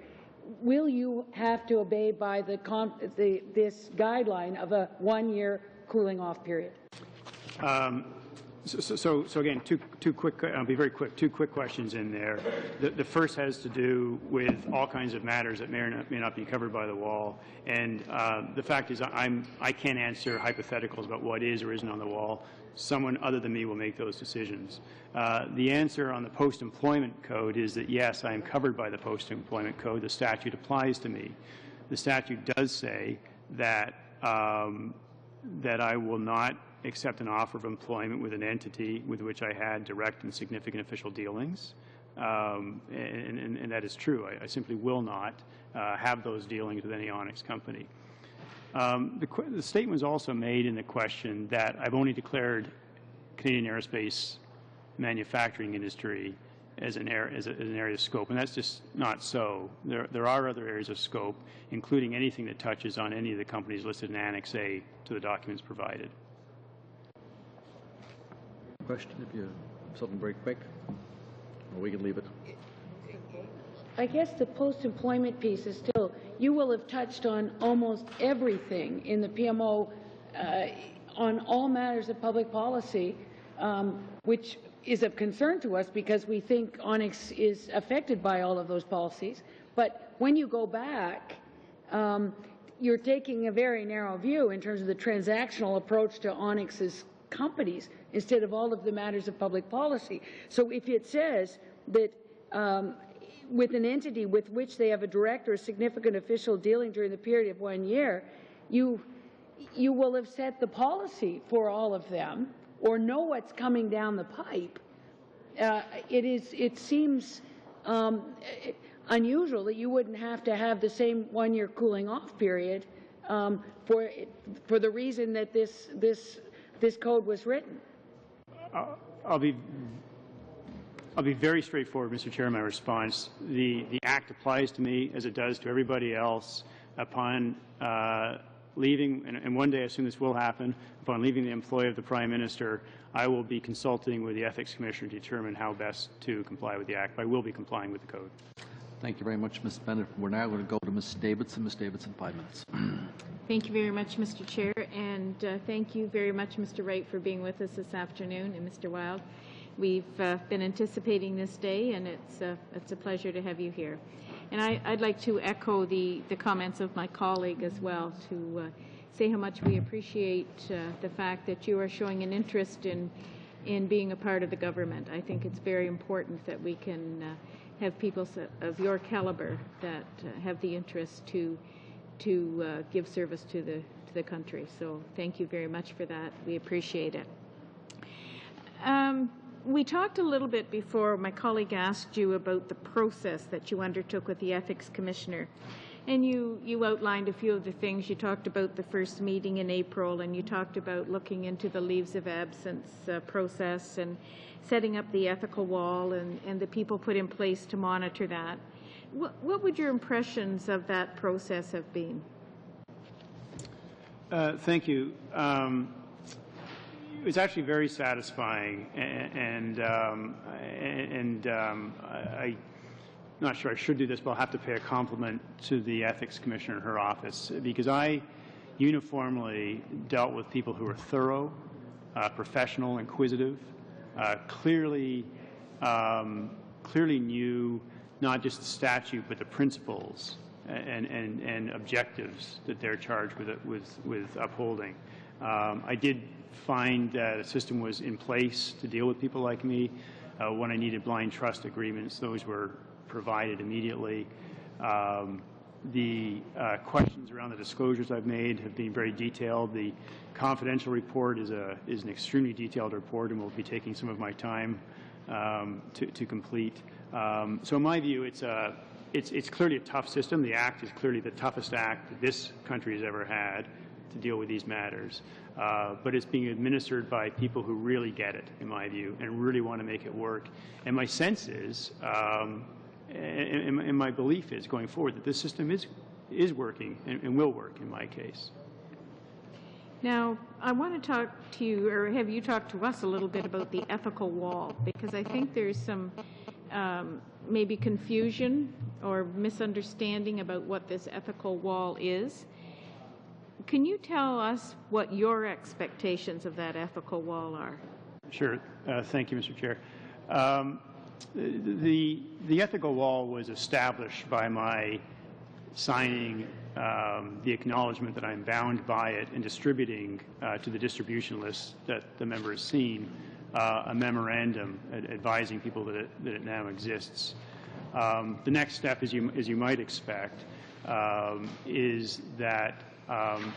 Will you have to obey by this guideline of a one-year cooling-off period? So again, two quick. I'll be very quick. Two quick questions in there. The first has to do with all kinds of matters that may or may not be covered by the wall. And the fact is, I can't answer hypotheticals about what is or isn't on the wall. Someone other than me will make those decisions. The answer on the post-employment code is that yes, I am covered by the post-employment code. The statute applies to me. The statute does say that that I will not accept an offer of employment with an entity with which I had direct and significant official dealings, and that is true. I simply will not have those dealings with any Onyx company. The statement was also made in the question that I've only declared Canadian aerospace manufacturing industry as an area of scope, and that's just not so. There are other areas of scope, including anything that touches on any of the companies listed in Annex A to the documents provided. Question, if you have something very quick, or we can leave it. I guess the post-employment piece is still, you will have touched on almost everything in the PMO on all matters of public policy, which is of concern to us because we think Onyx is affected by all of those policies. But when you go back, you're taking a very narrow view in terms of the transactional approach to Onyx's companies instead of all of the matters of public policy. So if it says that with an entity with which they have a direct or significant official dealing during the period of 1 year, you will have set the policy for all of them or know what's coming down the pipe. It seems unusual that you wouldn't have to have the same 1 year cooling off period for the reason that this code was written. I'll be very straightforward, Mr. Chair, in my response. The Act applies to me as it does to everybody else upon leaving, and one day I assume this will happen, upon leaving the employ of the Prime Minister, I will be consulting with the Ethics Commissioner to determine how best to comply with the Act. I will be complying with the code. Thank you very much, Ms. Bennett. We're now going to go to Ms. Davidson. Ms. Davidson, 5 minutes. Thank you very much, Mr. Chair, and thank you very much, Mr. Wright, for being with us this afternoon, and Mr. Wild. We've been anticipating this day, and it's a pleasure to have you here. And I'd like to echo the comments of my colleague as well, to say how much we appreciate the fact that you are showing an interest in being a part of the government. I think it's very important that we can have people of your caliber that have the interest to give service to the country. So thank you very much for that. We appreciate it. We talked a little bit before my colleague asked you about the process that you undertook with the Ethics Commissioner. And you outlined a few of the things. You talked about the first meeting in April, and you talked about looking into the leaves of absence process and setting up the ethical wall and the people put in place to monitor that. What would your impressions of that process have been? Thank you. It was actually very satisfying, and I'm not sure I should do this, but I'll have to pay a compliment to the Ethics Commissioner in her office, because I uniformly dealt with people who were thorough, professional, inquisitive, clearly knew not just the statute but the principles and objectives that they're charged with upholding. I did find that a system was in place to deal with people like me. When I needed blind trust agreements, those were provided immediately. The questions around the disclosures I've made have been very detailed. The confidential report is an extremely detailed report, and will be taking some of my time to complete. So in my view, it's clearly a tough system. The Act is clearly the toughest Act that this country has ever had to deal with these matters. But it's being administered by people who really get it, in my view, and really want to make it work. And my sense is, and my belief is going forward, that this system is working and will work in my case. Now, I want to talk to you, or have you talked to us a little bit about the ethical wall, because I think there's some maybe confusion or misunderstanding about what this ethical wall is. Can you tell us what your expectations of that ethical wall are? Sure. Thank you, Mr. Chair. The ethical wall was established by my signing the acknowledgement that I'm bound by it and distributing to the distribution list that the member has seen a memorandum advising people that it now exists. The next step, as you might expect, is that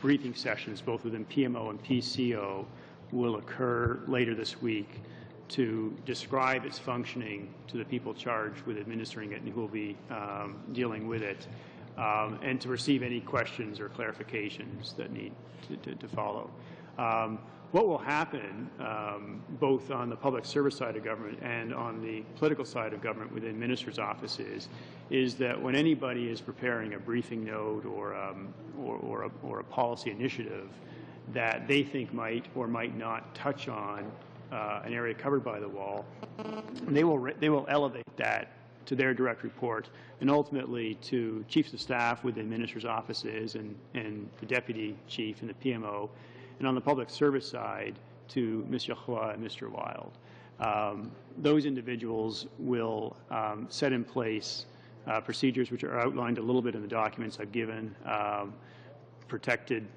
briefing sessions, both within PMO and PCO, will occur later this week to describe its functioning to the people charged with administering it and who will be dealing with it, and to receive any questions or clarifications that need to follow. What will happen, both on the public service side of government and on the political side of government within ministers' offices, is that when anybody is preparing a briefing note or a policy initiative that they think might or might not touch on an area covered by the wall, they will elevate that to their direct report and ultimately to chiefs of staff within ministers' offices and the deputy chief and the PMO, and on the public service side to Mr. Roy and Mr. Wild. Those individuals will set in place procedures which are outlined a little bit in the documents I've given, protected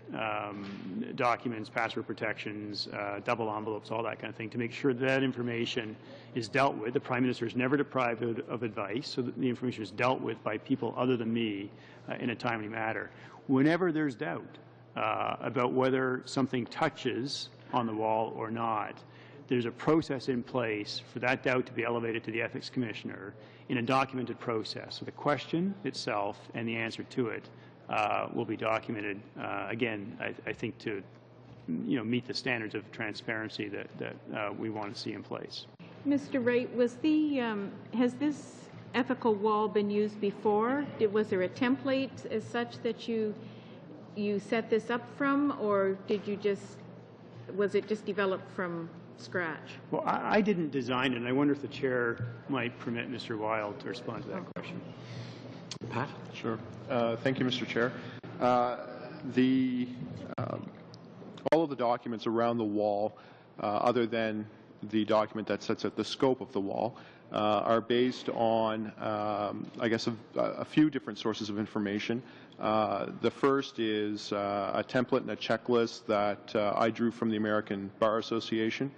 documents, password protections, double envelopes, all that kind of thing, to make sure that information is dealt with. The Prime Minister is never deprived of advice, so that the information is dealt with by people other than me in a timely manner. Whenever there's doubt about whether something touches on the wall or not, there's a process in place for that doubt to be elevated to the Ethics Commissioner in a documented process. So the question itself and the answer to it will be documented, again, I think to meet the standards of transparency that we want to see in place. Mr. Wright, has this ethical wall been used before? Was there a template as such that you set this up from, or was it just developed from scratch? Well, I didn't design it, and I wonder if the chair might permit Mr. Wild to respond to that question. Pat? Sure. Thank you, Mr. Chair. All of the documents around the wall, other than the document that sets out the scope of the wall, are based on, I guess, a few different sources of information. The first is a template and a checklist that I drew from the American Bar Association,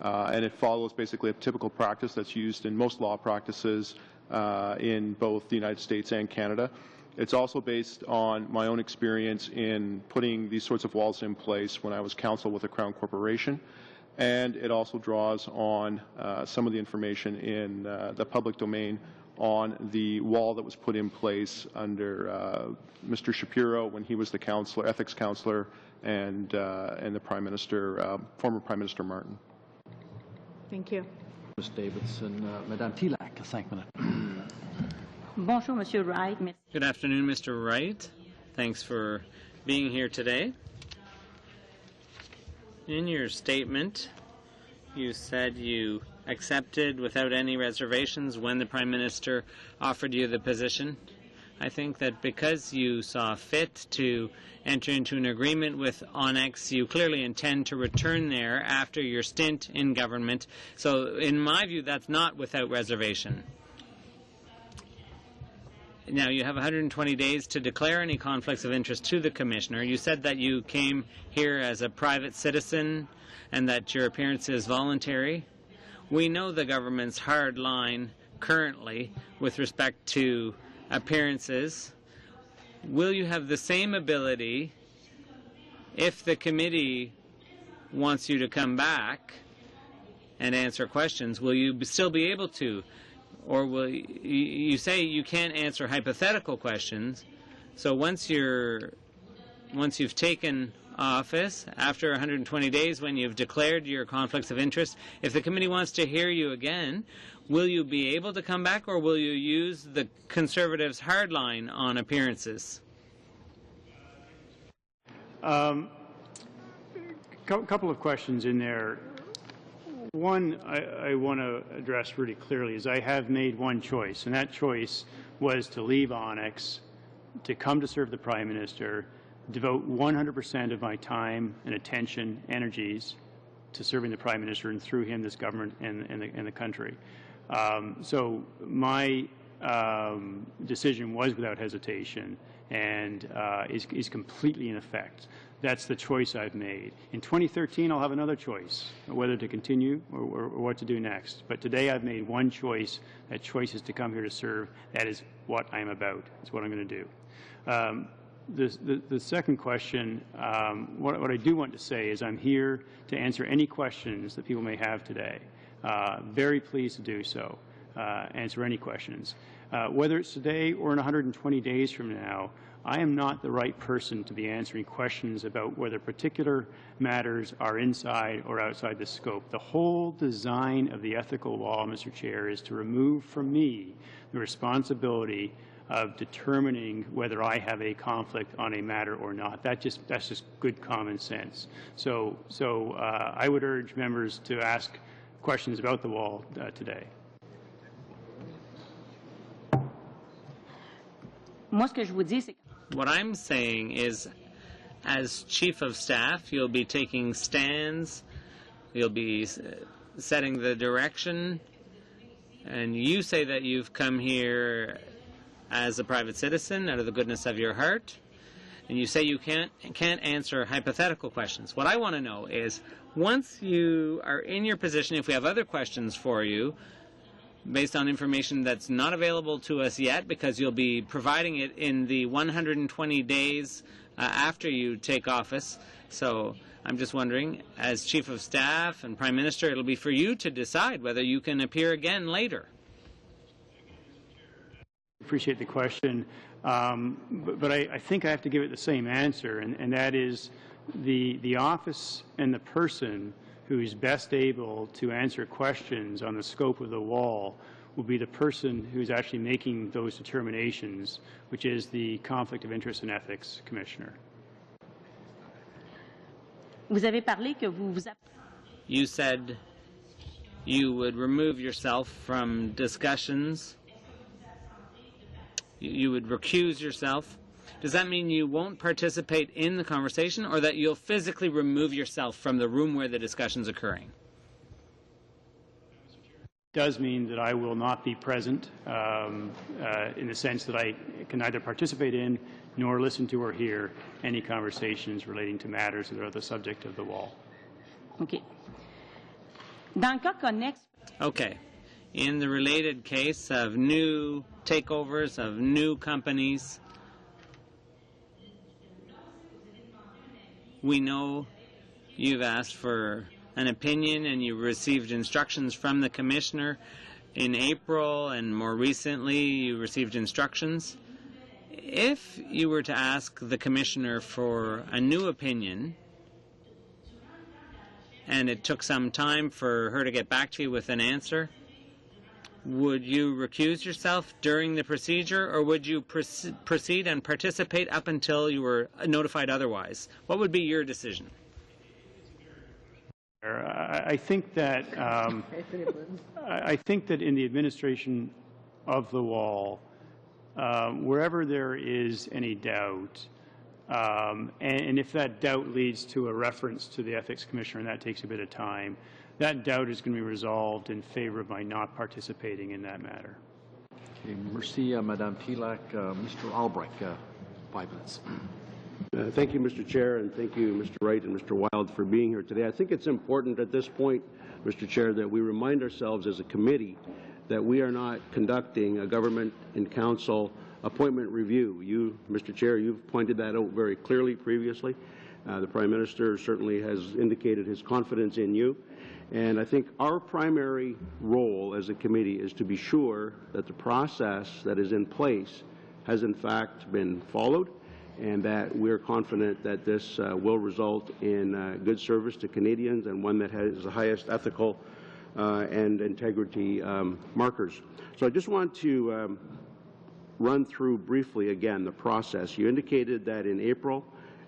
and it follows basically a typical practice that's used in most law practices in both the United States and Canada. It's also based on my own experience in putting these sorts of walls in place when I was counsel with a Crown Corporation. and it also draws on some of the information in the public domain on the wall that was put in place under Mr. Shapiro when he was the counselor, ethics counselor, and the Prime Minister, former Prime Minister Martin. Thank you. Ms. Davidson, Madame Tilak, 5 minutes. Bonjour, Monsieur Wright. Good afternoon, Mr. Wright. Thanks for being here today. In your statement, you said you accepted without any reservations when the Prime Minister offered you the position. I think that because you saw fit to enter into an agreement with Onyx, you clearly intend to return there after your stint in government. So in my view, that's not without reservation. Now, you have 120 days to declare any conflicts of interest to the Commissioner. You said that you came here as a private citizen and that your appearance is voluntary. We know the government's hard line currently with respect to appearances. Will you have the same ability if the committee wants you to come back and answer questions? Will you still be able to? Or will you say you can't answer hypothetical questions? So once you've taken office, after 120 days, when you've declared your conflicts of interest, if the committee wants to hear you again, will you be able to come back, or will you use the Conservatives' hard line on appearances? Couple of questions in there. One I want to address really clearly is I have made one choice, and that choice was to leave Onyx, to come to serve the Prime Minister, devote 100% of my time and attention, energies to serving the Prime Minister and through him this government and the country. So my decision was without hesitation and is completely in effect. That's the choice I've made. In 2013, I'll have another choice, whether to continue or what to do next. But today I've made one choice. That choice is to come here to serve. That is what I'm about. That's what I'm going to do. The second question, what I do want to say is I'm here to answer any questions that people may have today. Very pleased to do so, answer any questions. Whether it's today or in 120 days from now, I am not the right person to be answering questions about whether particular matters are inside or outside the scope. The whole design of the ethical law, Mr. Chair, is to remove from me the responsibility of determining whether I have a conflict on a matter or not. That's just good common sense. So I would urge members to ask questions about the wall today. What I'm saying is, as Chief of Staff, you'll be taking stands, you'll be setting the direction, and you say that you've come here as a private citizen out of the goodness of your heart, and you say you can't answer hypothetical questions. What I want to know is, once you are in your position, if we have other questions for you, based on information that's not available to us yet, because you'll be providing it in the 120 days after you take office. So I'm just wondering, as Chief of Staff and Prime Minister, it'll be for you to decide whether you can appear again later. Appreciate the question, but I think I have to give it the same answer, and that is the office and the person who is best able to answer questions on the scope of the wall will be the person who is actually making those determinations, which is the Conflict of Interest and Ethics Commissioner. You said you would remove yourself from discussions. You would recuse yourself. Does that mean you won't participate in the conversation, or that you'll physically remove yourself from the room where the discussion's occurring? It does mean that I will not be present in the sense that I can neither participate in nor listen to or hear any conversations relating to matters that are the subject of the wall. Okay. Okay. In the related case of new takeovers of new companies, we know you've asked for an opinion and you received instructions from the Commissioner in April, and more recently you received instructions. If you were to ask the Commissioner for a new opinion, and it took some time for her to get back to you with an answer, would you recuse yourself during the procedure, or would you proceed and participate up until you were notified otherwise? What would be your decision? I think that in the administration of the wall, wherever there is any doubt, and if that doubt leads to a reference to the Ethics Commissioner, and that takes a bit of time, that doubt is going to be resolved in favor of my not participating in that matter. Okay, merci, Madame Tilak. Mr. Albrecht, 5 minutes. Thank you, Mr. Chair, and thank you, Mr. Wright and Mr. Wild, for being here today. I think it's important at this point, Mr. Chair, that we remind ourselves as a committee that we are not conducting a government and council appointment review. You, Mr. Chair, you've pointed that out very clearly previously. The Prime Minister certainly has indicated his confidence in you. And I think our primary role as a committee is to be sure that the process that is in place has in fact been followed, and that we're confident that this will result in good service to Canadians and one that has the highest ethical and integrity markers. So I just want to run through briefly again the process. You indicated that in April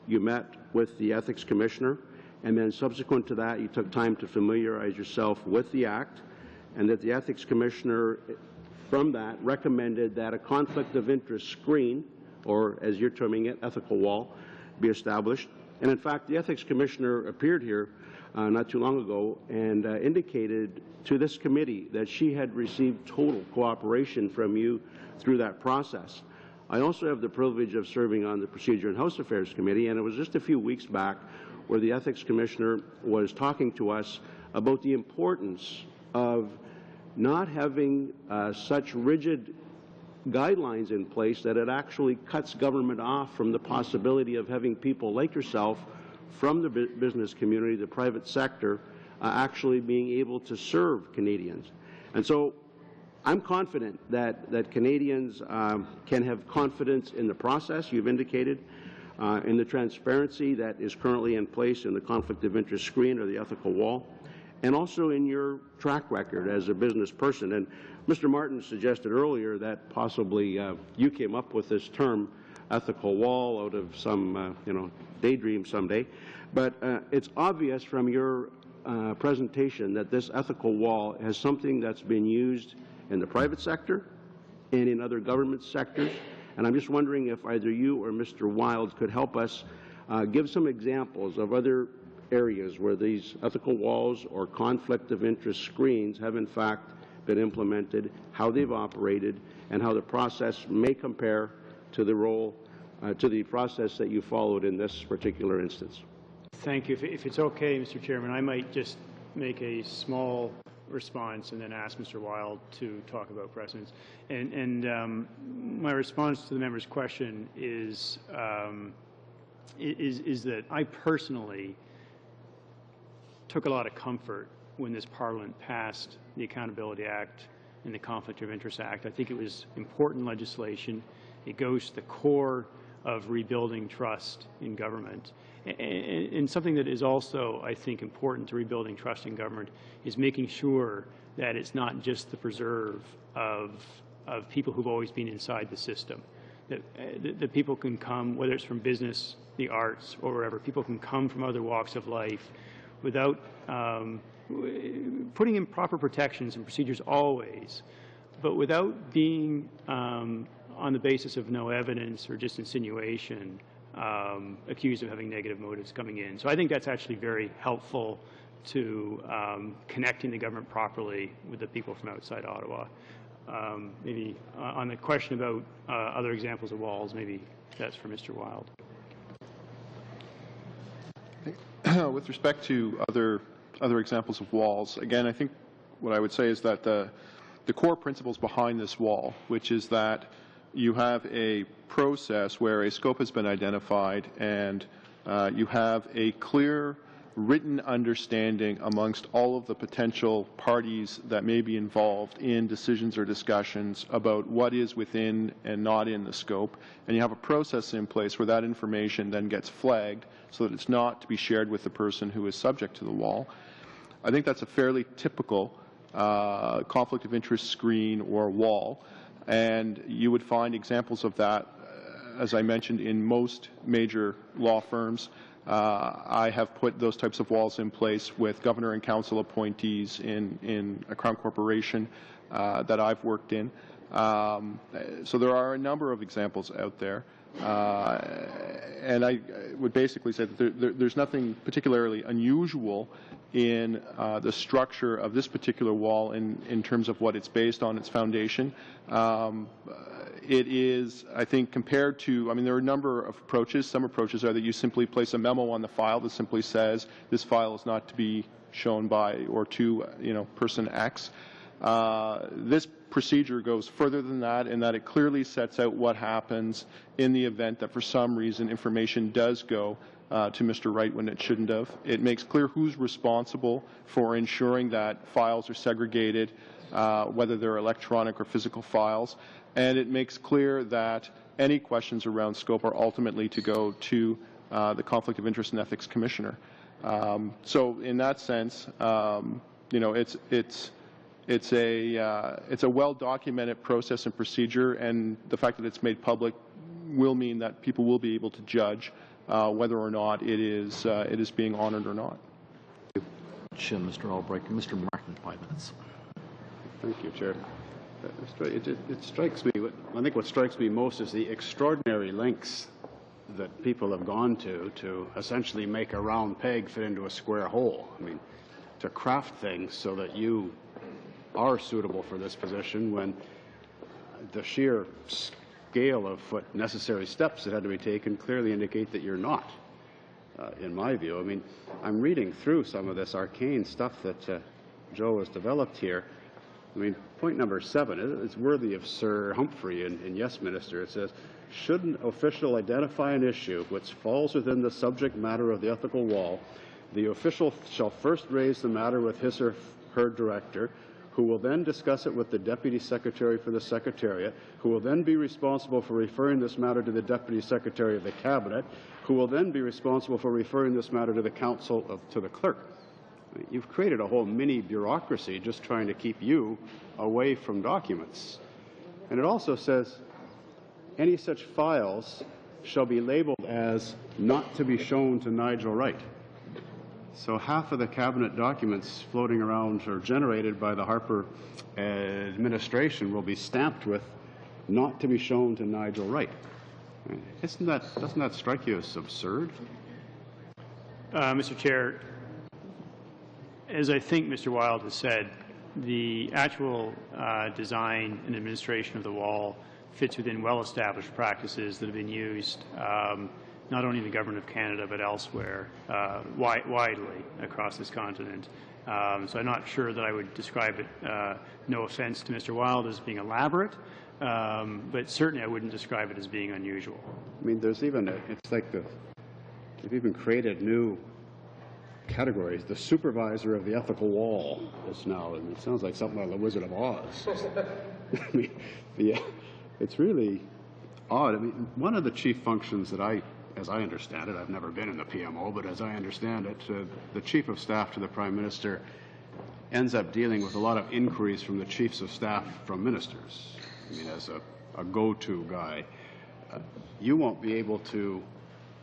you met with the Ethics Commissioner, and then subsequent to that you took time to familiarize yourself with the Act, and that the Ethics Commissioner from that recommended that a conflict of interest screen, or as you're terming it, ethical wall, be established. And in fact, the Ethics Commissioner appeared here not too long ago and indicated to this committee that she had received total cooperation from you through that process. I also have the privilege of serving on the Procedure and House Affairs Committee, and it was just a few weeks back where the Ethics Commissioner was talking to us about the importance of not having such rigid guidelines in place that it actually cuts government off from the possibility of having people like yourself from the business community, the private sector, actually being able to serve Canadians. And so I'm confident that Canadians can have confidence in the process you've indicated, in the transparency that is currently in place in the conflict of interest screen or the ethical wall, and also in your track record as a business person. And Mr. Martin suggested earlier that possibly you came up with this term, ethical wall, out of some daydream someday. But it's obvious from your presentation that this ethical wall has something that's been used in the private sector and in other government sectors. And I'm just wondering if either you or Mr. Wild could help us give some examples of other areas where these ethical walls or conflict of interest screens have in fact been implemented, how they've operated, and how the process may compare to the role, to the process that you followed in this particular instance. Thank you. If it's okay, Mr. Chairman, I might just make a small response and then ask Mr. Wild to talk about precedents. And my response to the member's question is that I personally took a lot of comfort when this Parliament passed the Accountability Act and the Conflict of Interest Act. I think it was important legislation. It goes to the core of rebuilding trust in government. And something that is also, I think, important to rebuilding trust in government is making sure that it's not just the preserve of people who've always been inside the system. That people can come, whether it's from business, the arts, or wherever, people can come from other walks of life without putting in proper protections and procedures always, but without being on the basis of no evidence or just insinuation accused of having negative motives coming in. So I think that's actually very helpful to connecting the government properly with the people from outside Ottawa. Maybe on the question about other examples of walls, maybe that's for Mr. Wild. With respect to other examples of walls, again, I think what I would say is that the core principles behind this wall, which is that you have a process where a scope has been identified and you have a clear written understanding amongst all of the potential parties that may be involved in decisions or discussions about what is within and not in the scope, and you have a process in place where that information then gets flagged so that it's not to be shared with the person who is subject to the wall. I think that's a fairly typical conflict of interest screen or wall, and you would find examples of that, as I mentioned, in most major law firms. I have put those types of walls in place with governor and council appointees in a Crown corporation that I've worked in. So there are a number of examples out there. And I would basically say that there's nothing particularly unusual in the structure of this particular wall in terms of what it's based on, its foundation. It is, I think, compared to, I mean, there are a number of approaches. Some approaches are that you simply place a memo on the file that simply says this file is not to be shown by or to, person X. This procedure goes further than that in that it clearly sets out what happens in the event that for some reason information does go to Mr. Wright when it shouldn't have. It makes clear who's responsible for ensuring that files are segregated, whether they're electronic or physical files, and it makes clear that any questions around scope are ultimately to go to the Conflict of Interest and Ethics Commissioner. So in that sense, it's a well-documented process and procedure, and the fact that it's made public will mean that people will be able to judge whether or not it is being honored or not. Mr. Albright. Mr. Martin, 5 minutes. Thank you, Chair. It strikes me, I think what strikes me most is the extraordinary lengths that people have gone to essentially make a round peg fit into a square hole. I mean, to craft things so that you are suitable for this position when the sheer scale of what necessary steps that had to be taken clearly indicate that you're not, in my view. I mean, I'm reading through some of this arcane stuff that Joe has developed here. I mean, point number 7 is worthy of Sir Humphrey in Yes Minister. It says, should an official identify an issue which falls within the subject matter of the ethical wall, the official shall first raise the matter with his or her director, who will then discuss it with the Deputy Secretary for the Secretariat, who will then be responsible for referring this matter to the Deputy Secretary of the Cabinet, who will then be responsible for referring this matter to the Council to the Clerk. You've created a whole mini bureaucracy just trying to keep you away from documents. And it also says, any such files shall be labeled as not to be shown to Nigel Wright. So half of the cabinet documents floating around or generated by the Harper administration will be stamped with not to be shown to Nigel Wright. Doesn't that strike you as absurd? Mr. Chair, as I think Mr. Wild has said, the actual design and administration of the wall fits within well-established practices that have been used not only in the Government of Canada but elsewhere widely across this continent. So I'm not sure that I would describe it, no offense to Mr. Wild, as being elaborate, but certainly I wouldn't describe it as being unusual. I mean, there's even, it's like they've even created new categories. The supervisor of the ethical wall is now, and it sounds like something like the Wizard of Oz. I mean, it's really odd. I mean, one of the chief functions that as I understand it, I've never been in the PMO, but as I understand it, the Chief of Staff to the Prime Minister ends up dealing with a lot of inquiries from the Chiefs of Staff from ministers. I mean, as a go-to guy. You won't be able to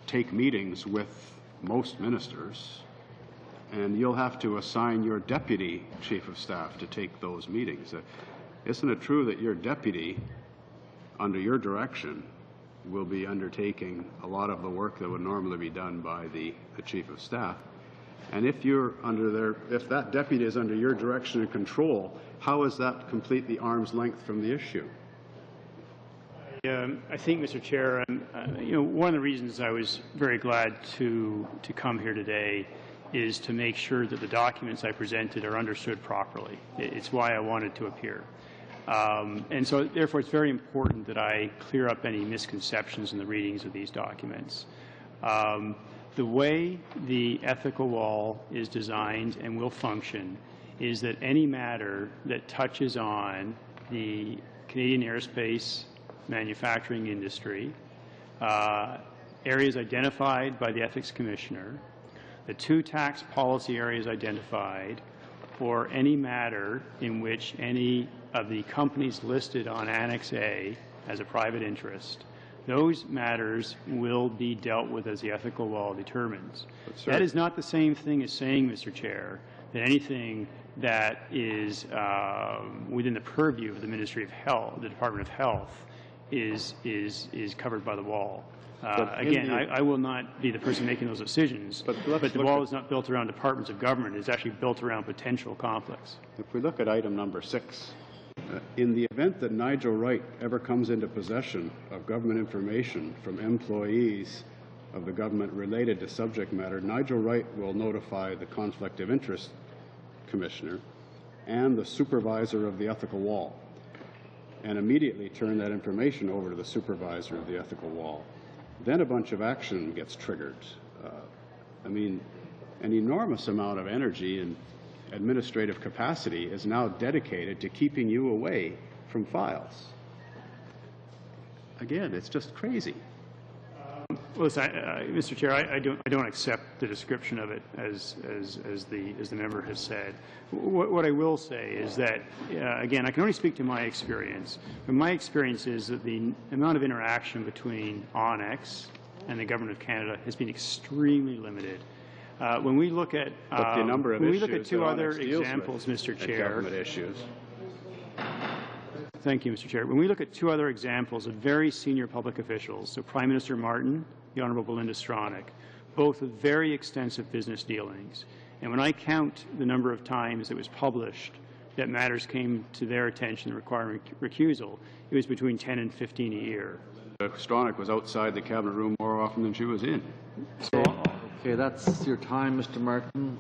take meetings with most ministers, and you'll have to assign your deputy chief of staff to take those meetings. Isn't it true that your deputy, under your direction, will be undertaking a lot of the work that would normally be done by the chief of staff? And if if that deputy is under your direction and control, how is that completely arm's length from the issue? I think, Mr. Chair, one of the reasons I was very glad to come here today is to make sure that the documents I presented are understood properly. It's why I wanted to appear. And so, therefore, it's very important that I clear up any misconceptions in the readings of these documents. The way the ethical wall is designed and will function is that any matter that touches on the Canadian aerospace manufacturing industry, areas identified by the Ethics Commissioner, the 2 tax policy areas identified, or any matter in which any of the companies listed on Annex A as a private interest, those matters will be dealt with as the ethical law determines. That is not the same thing as saying, Mr. Chair, that anything that is within the purview of the Ministry of Health, the Department of Health, is covered by the wall. Again, I will not be the person making those decisions, but the wall is not built around departments of government. It's actually built around potential conflicts. If we look at item number 6, in the event that Nigel Wright ever comes into possession of government information from employees of the government related to subject matter, Nigel Wright will notify the Conflict of Interest Commissioner and the supervisor of the ethical wall, and immediately turn that information over to the supervisor of the ethical wall. Then a bunch of action gets triggered. I mean, an enormous amount of energy and administrative capacity is now dedicated to keeping you away from files. Again, it's just crazy. Listen, Mr. Chair, I don't accept the description of it as the member has said. What I will say is that again, I can only speak to my experience, but my experience is that the amount of interaction between ONX and the Government of Canada has been extremely limited. When we look at when we look at 2 other examples, Mr. Chair. Government issues. Thank you, Mr. Chair. When we look at 2 other examples of very senior public officials, so Prime Minister Martin, the Honourable Belinda Stronach, both with very extensive business dealings, and when I count the number of times it was published that matters came to their attention requiring recusal, it was between 10 and 15 a year. Stronach was outside the cabinet room more often than she was in. Okay, that's your time, Mr. Martin.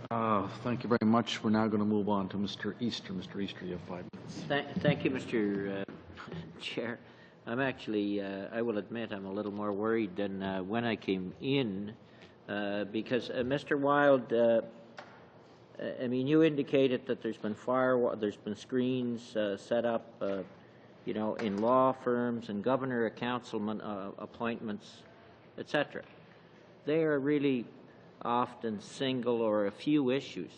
Thank you very much. We're now going to move on to Mr. Easter. Mr. Easter, you have 5 minutes. Thank you, Mr. Chair. I'm actually, I will admit, I'm a little more worried than when I came in, because Mr. Wild, I mean, you indicated that there's been screens set up, you know, in law firms and governor or councilman appointments, etc. They are really often single or a few issues.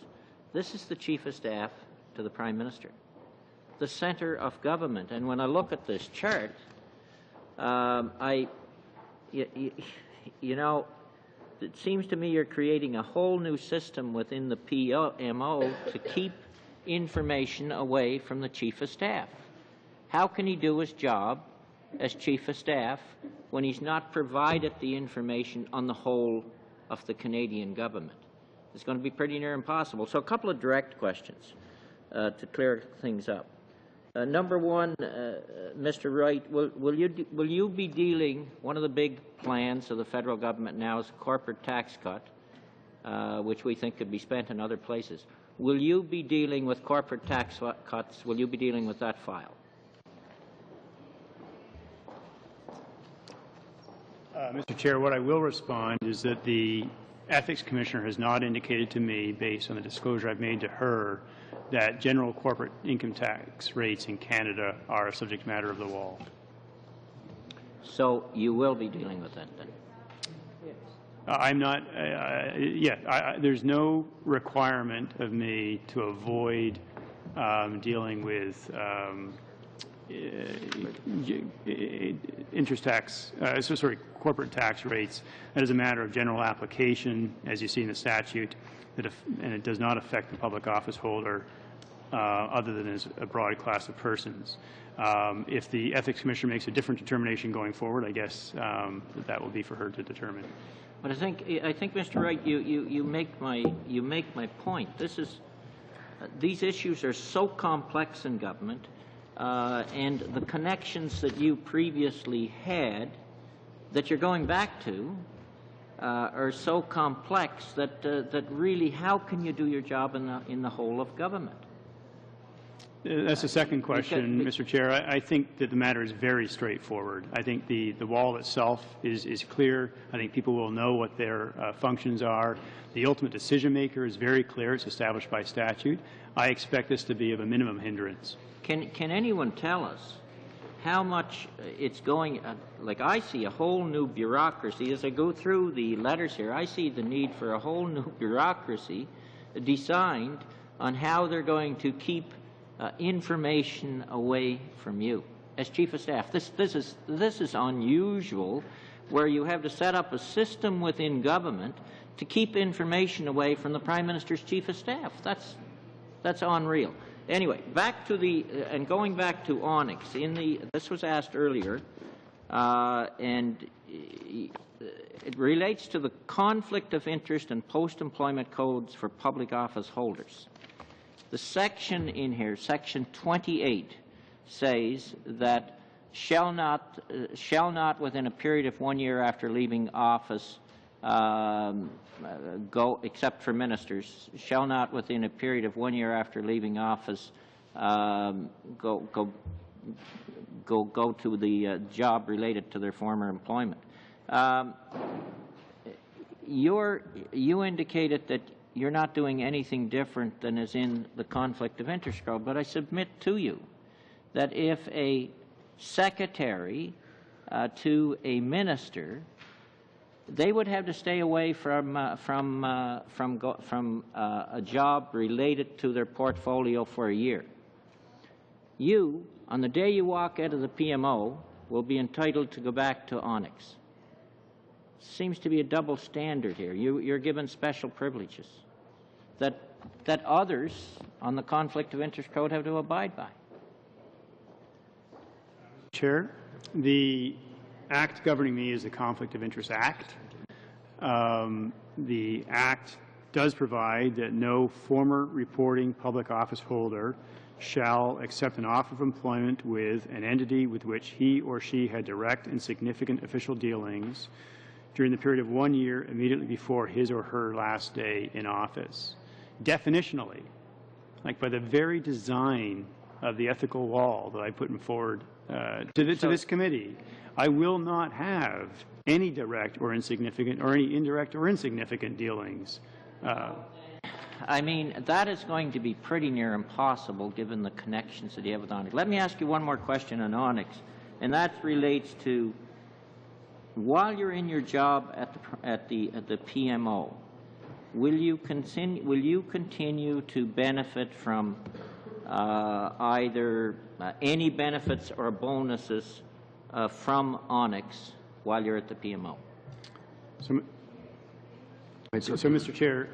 This is the Chief of Staff to the Prime Minister, the centre of government. And when I look at this chart, you know, it seems to me you're creating a whole new system within the PMO to keep information away from the Chief of Staff. How can he do his job as Chief of Staff when he's not provided the information on the whole of the Canadian government? It's going to be pretty near impossible. So a couple of direct questions to clear things up. Number 1, Mr. Wright, will you be dealing, one of the big plans of the federal government now is a corporate tax cut, which we think could be spent in other places. Will you be dealing with corporate tax cuts? Will you be dealing with that file? Mr. Chair, what I will respond is that the Ethics Commissioner has not indicated to me, based on the disclosure I've made to her, that general corporate income tax rates in Canada are a subject matter of the wall. So you will be dealing with that then? I'm not, there's no requirement of me to avoid dealing with corporate tax rates. That is a matter of general application, as you see in the statute, and it does not affect the public office holder other than as a broad class of persons. If the Ethics Commissioner makes a different determination going forward, I guess that will be for her to determine. But I think, Mr. Wright, you make my point. These issues are so complex in government, and the connections that you previously had, that you're going back to, are so complex that really, how can you do your job in the whole of government? That's the second question, Mr. Chair. I think that the matter is very straightforward. I think the wall itself is clear. I think people will know what their functions are. The ultimate decision maker is very clear. It's established by statute. I expect this to be of a minimum hindrance. Can anyone tell us how much it's going, like I see a whole new bureaucracy. As I go through the letters here, I see the need for a whole new bureaucracy designed on how they're going to keep information away from you as Chief of Staff. This is unusual, where you have to set up a system within government to keep information away from the Prime Minister's Chief of Staff. That's unreal. Anyway, back to and going back to Onyx. This was asked earlier, and it relates to the conflict of interest and post-employment codes for public office holders. The section in here, section 28, says that shall not within a period of 1 year after leaving office go, except for ministers, shall not within a period of 1 year after leaving office go to the job related to their former employment. You indicated that you're not doing anything different than is in the conflict of interest code, but I submit to you that if a secretary to a minister, they would have to stay away from a job related to their portfolio for a year. You, on the day you walk out of the PMO, will be entitled to go back to Onyx. Seems to be a double standard here. You're given special privileges that others on the conflict of interest code have to abide by. Chair, the Act governing me is the Conflict of Interest Act. The Act does provide that no former reporting public office holder shall accept an offer of employment with an entity with which he or she had direct and significant official dealings during the period of 1 year immediately before his or her last day in office. Definitionally, like by the very design of the ethical wall that I put forward to this committee, I will not have any direct or insignificant or any indirect or insignificant dealings. I mean, that is going to be pretty near impossible given the connections that you have with Onyx. Let me ask you one more question on Onyx, and that relates to, while you're in your job at the PMO, will you continue to benefit from either any benefits or bonuses from Onyx while you're at the PMO? So Mr. Chair,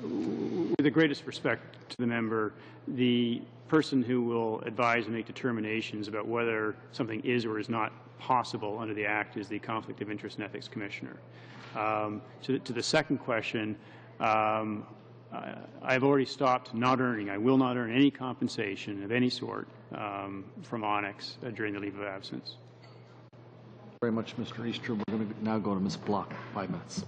with the greatest respect to the member, the person who will advise and make determinations about whether something is or is not possible under the Act is the Conflict of Interest and Ethics Commissioner. To the second question, I've already stopped not earning. I will not earn any compensation of any sort from Onyx during the leave of absence. Very much, Mr. Easter. We're going to now go to Ms. Block, 5 minutes.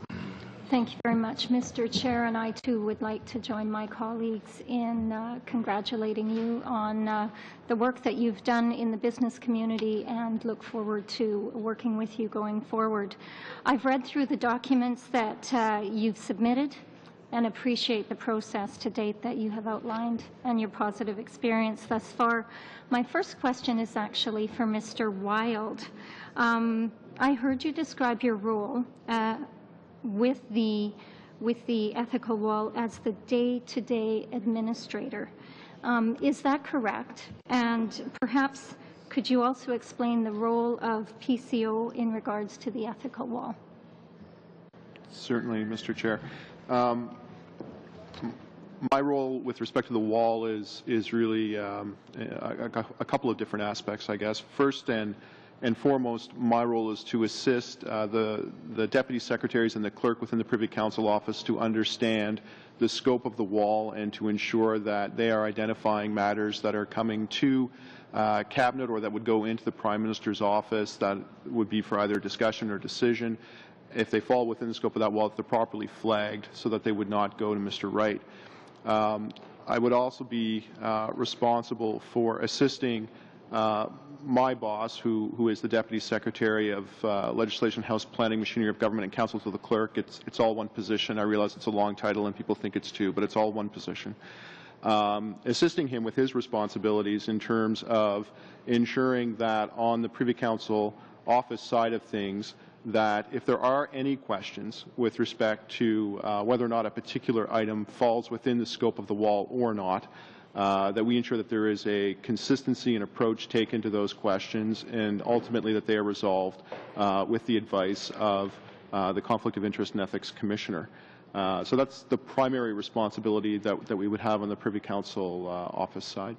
Thank you very much, Mr. Chair, and I too would like to join my colleagues in congratulating you on the work that you've done in the business community and look forward to working with you going forward. I've read through the documents that you've submitted and appreciate the process to date that you have outlined and your positive experience thus far. My first question is actually for Mr. Wild. I heard you describe your role with the ethical wall as the day-to-day administrator. Is that correct? And perhaps could you also explain the role of PCO in regards to the ethical wall? Certainly, Mr. Chair. My role with respect to the wall is really a couple of different aspects, I guess. First and foremost, my role is to assist the deputy secretaries and the clerk within the Privy Council office to understand the scope of the wall and to ensure that they are identifying matters that are coming to Cabinet or that would go into the Prime Minister's office that would be for either discussion or decision. If they fall within the scope of that wall, if they're properly flagged so that they would not go to Mr. Wright. I would also be responsible for assisting my boss, who is the Deputy Secretary of Legislation, House Planning, Machinery of Government, and Counsel to the Clerk. It's all one position. I realize it's a long title and people think it's two, but it's all one position. Assisting him with his responsibilities in terms of ensuring that on the Privy Council office side of things, that if there are any questions with respect to whether or not a particular item falls within the scope of the wall or not, that we ensure that there is a consistency and approach taken to those questions, and ultimately that they are resolved with the advice of the Conflict of Interest and Ethics Commissioner. So that's the primary responsibility that we would have on the Privy Council office side.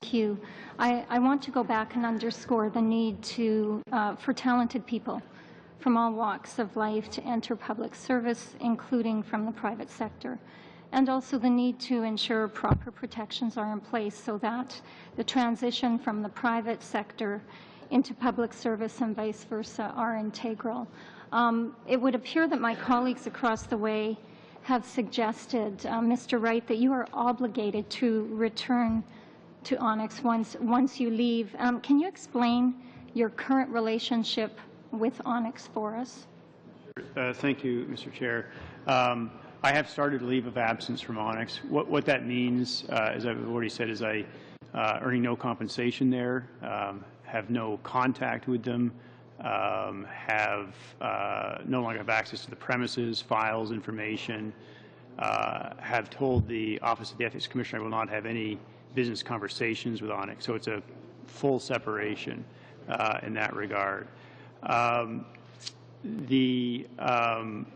Thank you. I want to go back and underscore the need for talented people from all walks of life to enter public service, including from the private sector, and also the need to ensure proper protections are in place so that the transition from the private sector into public service and vice versa are integral. It would appear that my colleagues across the way have suggested, Mr. Wright, that you are obligated to return to Onyx once you leave. Can you explain your current relationship with Onyx for us? Thank you, Mr. Chair. I have started a leave of absence from Onyx. What that means, as I've already said, is I earning no compensation there, have no contact with them, no longer have access to the premises, files, information, have told the Office of the Ethics Commissioner I will not have any business conversations with Onyx. So it's a full separation in that regard. The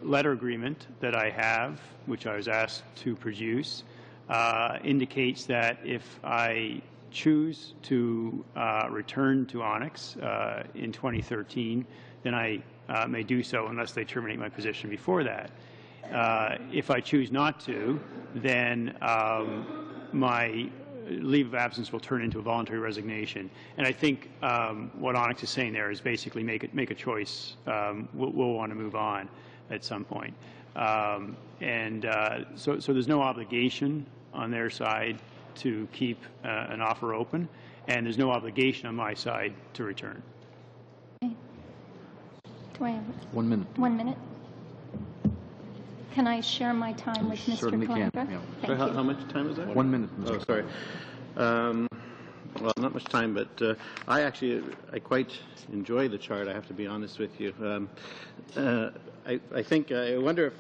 letter agreement that I have, which I was asked to produce, indicates that if I choose to return to Onyx in 2013, then I may do so unless they terminate my position before that. If I choose not to, then my leave of absence will turn into a voluntary resignation. And I think what Onyx is saying there is basically make a choice. We'll want to move on at some point. So there's no obligation on their side to keep an offer open, and there's no obligation on my side to return. Okay. Do I have 1 minute? 1 minute. Can I share my time with Mr. Certainly can. Calandra? Yeah. Thank you. How much time is that? 1 minute, Mr. Oh, sorry. Well, not much time, but I quite enjoy the chart, I have to be honest with you. I wonder if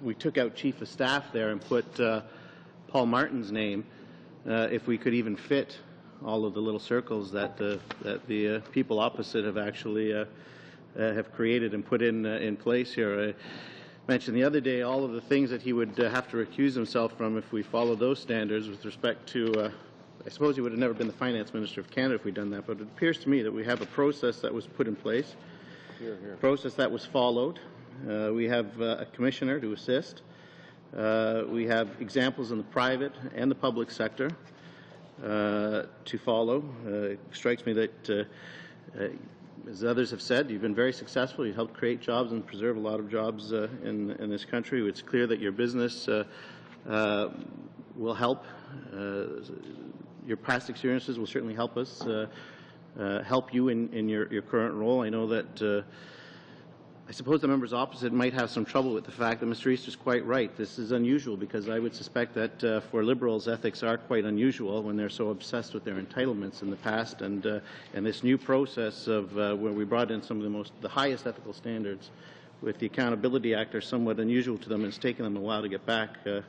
we took out Chief of Staff there and put Paul Martin's name, if we could even fit all of the little circles that the people opposite have actually have created and put in place here. I mentioned the other day all of the things that he would have to recuse himself from if we follow those standards with respect to, I suppose he would have never been the Finance Minister of Canada if we'd done that, but it appears to me that we have a process that was put in place, a process that was followed. We have a commissioner to assist. We have examples in the private and the public sector to follow. It strikes me that as others have said, you've been very successful. You've helped create jobs and preserve a lot of jobs in this country. It's clear that your business will help. Your past experiences will certainly help us, help you in your current role. I know that I suppose the members opposite might have some trouble with the fact that Mr. Easter is quite right. This is unusual because I would suspect that for Liberals, ethics are quite unusual when they're so obsessed with their entitlements in the past. And this new process of where we brought in some of the highest ethical standards with the Accountability Act are somewhat unusual to them. And it's taken them a while to get back to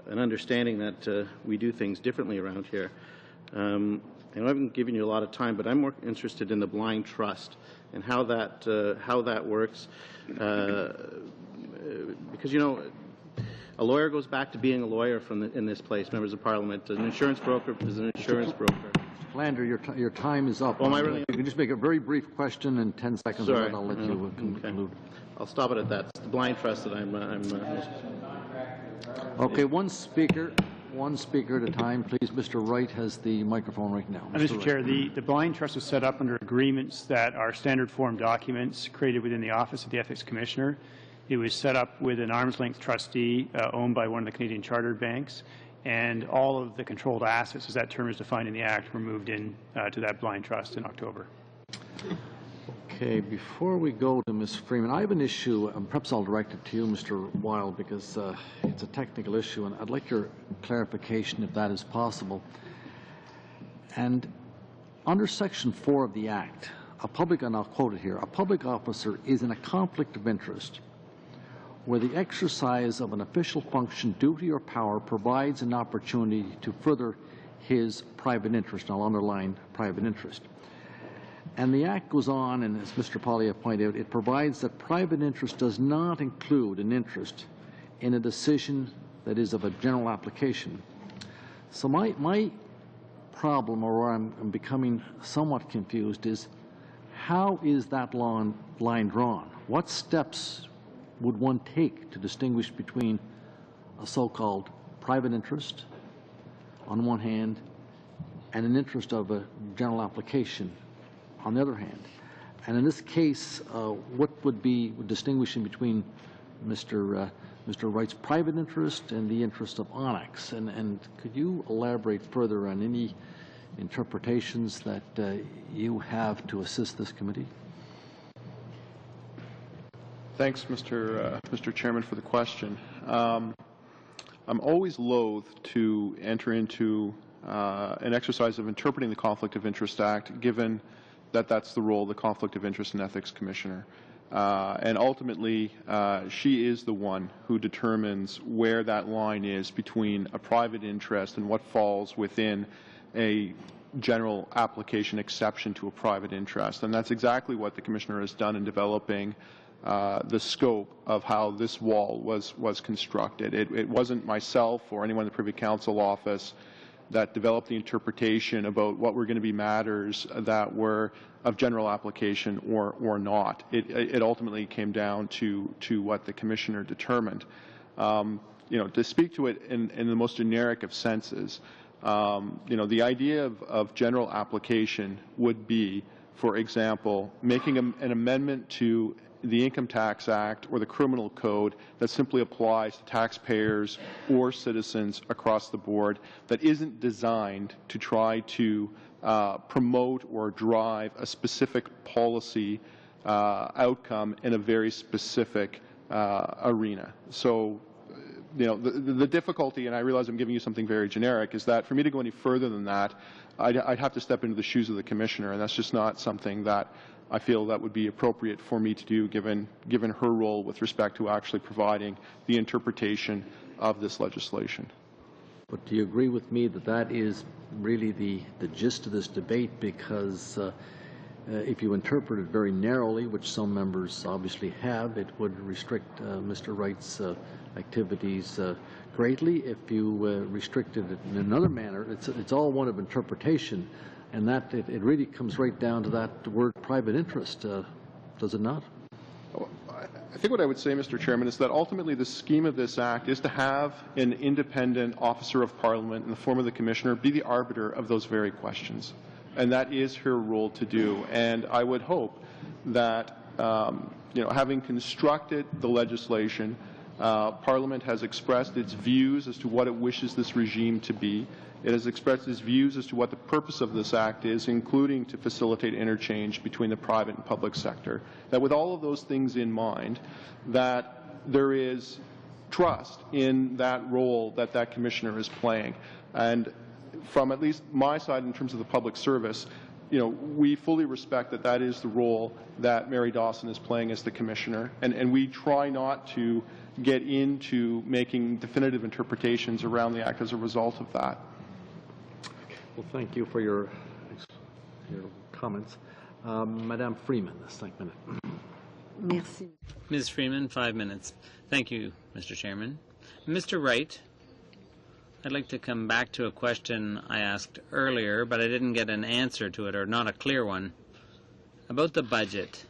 an understanding that we do things differently around here. And I haven't given you a lot of time, but I'm more interested in the blind trust and how that works, because you know, a lawyer goes back to being a lawyer in this place. Members of Parliament, an insurance broker is an insurance broker. Landry, your time is up. Oh, am I really? You can just make a very brief question in 10 seconds, Sorry. and then I'll let you conclude. Okay. I'll stop it at that. It's the blind trust that I'm Okay, one speaker at a time, please. Mr. Wright has the microphone right now. Mr. Chair, the blind trust was set up under agreements that are standard form documents created within the Office of the Ethics Commissioner. It was set up with an arm's-length trustee owned by one of the Canadian chartered banks, and all of the controlled assets, as that term is defined in the Act, were moved in to that blind trust in October. Okay, before we go to Ms. Freeman, I have an issue, perhaps I'll direct it to you, Mr. Wild, because it's a technical issue, and I'd like your clarification if that is possible. And under Section 4 of the Act, and I'll quote it here, a public officer is in a conflict of interest where the exercise of an official function, duty, or power provides an opportunity to further his private interest. I'll underline private interest. And the Act goes on, and as Mr. Polyev pointed out, it provides that private interest does not include an interest in a decision that is of a general application. So my problem, or where I'm becoming somewhat confused, is how is that line drawn? What steps would one take to distinguish between a so-called private interest on one hand and an interest of a general application on the other hand? And in this case, what would be distinguishing between Mr. Wright's private interest and the interest of Onyx? And could you elaborate further on any interpretations that you have to assist this committee? Thanks, Mr. Chairman, for the question. I'm always loath to enter into an exercise of interpreting the Conflict of Interest Act, given that that's the role of the Conflict of Interest and Ethics Commissioner. And ultimately, she is the one who determines where that line is between a private interest and what falls within a general application exception to a private interest. And that's exactly what the Commissioner has done in developing the scope of how this wall was constructed. It wasn't myself or anyone in the Privy Council office that developed the interpretation about what were going to be matters that were of general application or not. It ultimately came down to what the Commissioner determined. To speak to it in the most generic of senses, the idea of general application would be, for example, making an amendment to the Income Tax Act or the Criminal Code that simply applies to taxpayers or citizens across the board, that isn't designed to try to promote or drive a specific policy outcome in a very specific arena. So, the difficulty, and I realize I'm giving you something very generic, is that for me to go any further than that, I'd have to step into the shoes of the Commissioner, and that's just not something that I feel that would be appropriate for me to do, given her role with respect to actually providing the interpretation of this legislation. But do you agree with me that that is really the gist of this debate? Because if you interpret it very narrowly, which some members obviously have, it would restrict Mr. Wright's activities greatly. If you restricted it in another manner, it's all one of interpretation. And that it really comes right down to that word private interest, does it not? I think what I would say, Mr. Chairman, is that ultimately the scheme of this Act is to have an independent officer of Parliament in the form of the Commissioner be the arbiter of those very questions. And that is her role to do. And I would hope that, having constructed the legislation, Parliament has expressed its views as to what it wishes this regime to be. It has expressed its views as to what the purpose of this Act is, including to facilitate interchange between the private and public sector. That with all of those things in mind, that there is trust in that role that that Commissioner is playing. And from at least my side in terms of the public service, we fully respect that that is the role that Mary Dawson is playing as the Commissioner. And we try not to get into making definitive interpretations around the Act as a result of that. Well, thank you for your comments. Madame Freeman, the second minute. Merci. Ms. Freeman, 5 minutes. Thank you, Mr. Chairman. Mr. Wright, I'd like to come back to a question I asked earlier, but I didn't get an answer to it, or not a clear one, about the budget.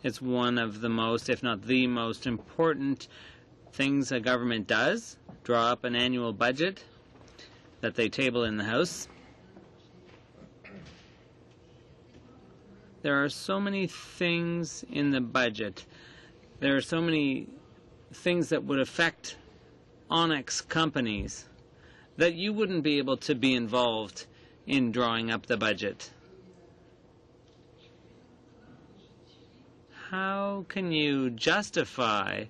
It's one of the most, if not the most important things a government does, draw up an annual budget that they table in the House. There are so many things in the budget There are so many things that would affect Onyx companies that you wouldn't be able to be involved in drawing up the budget. How can you justify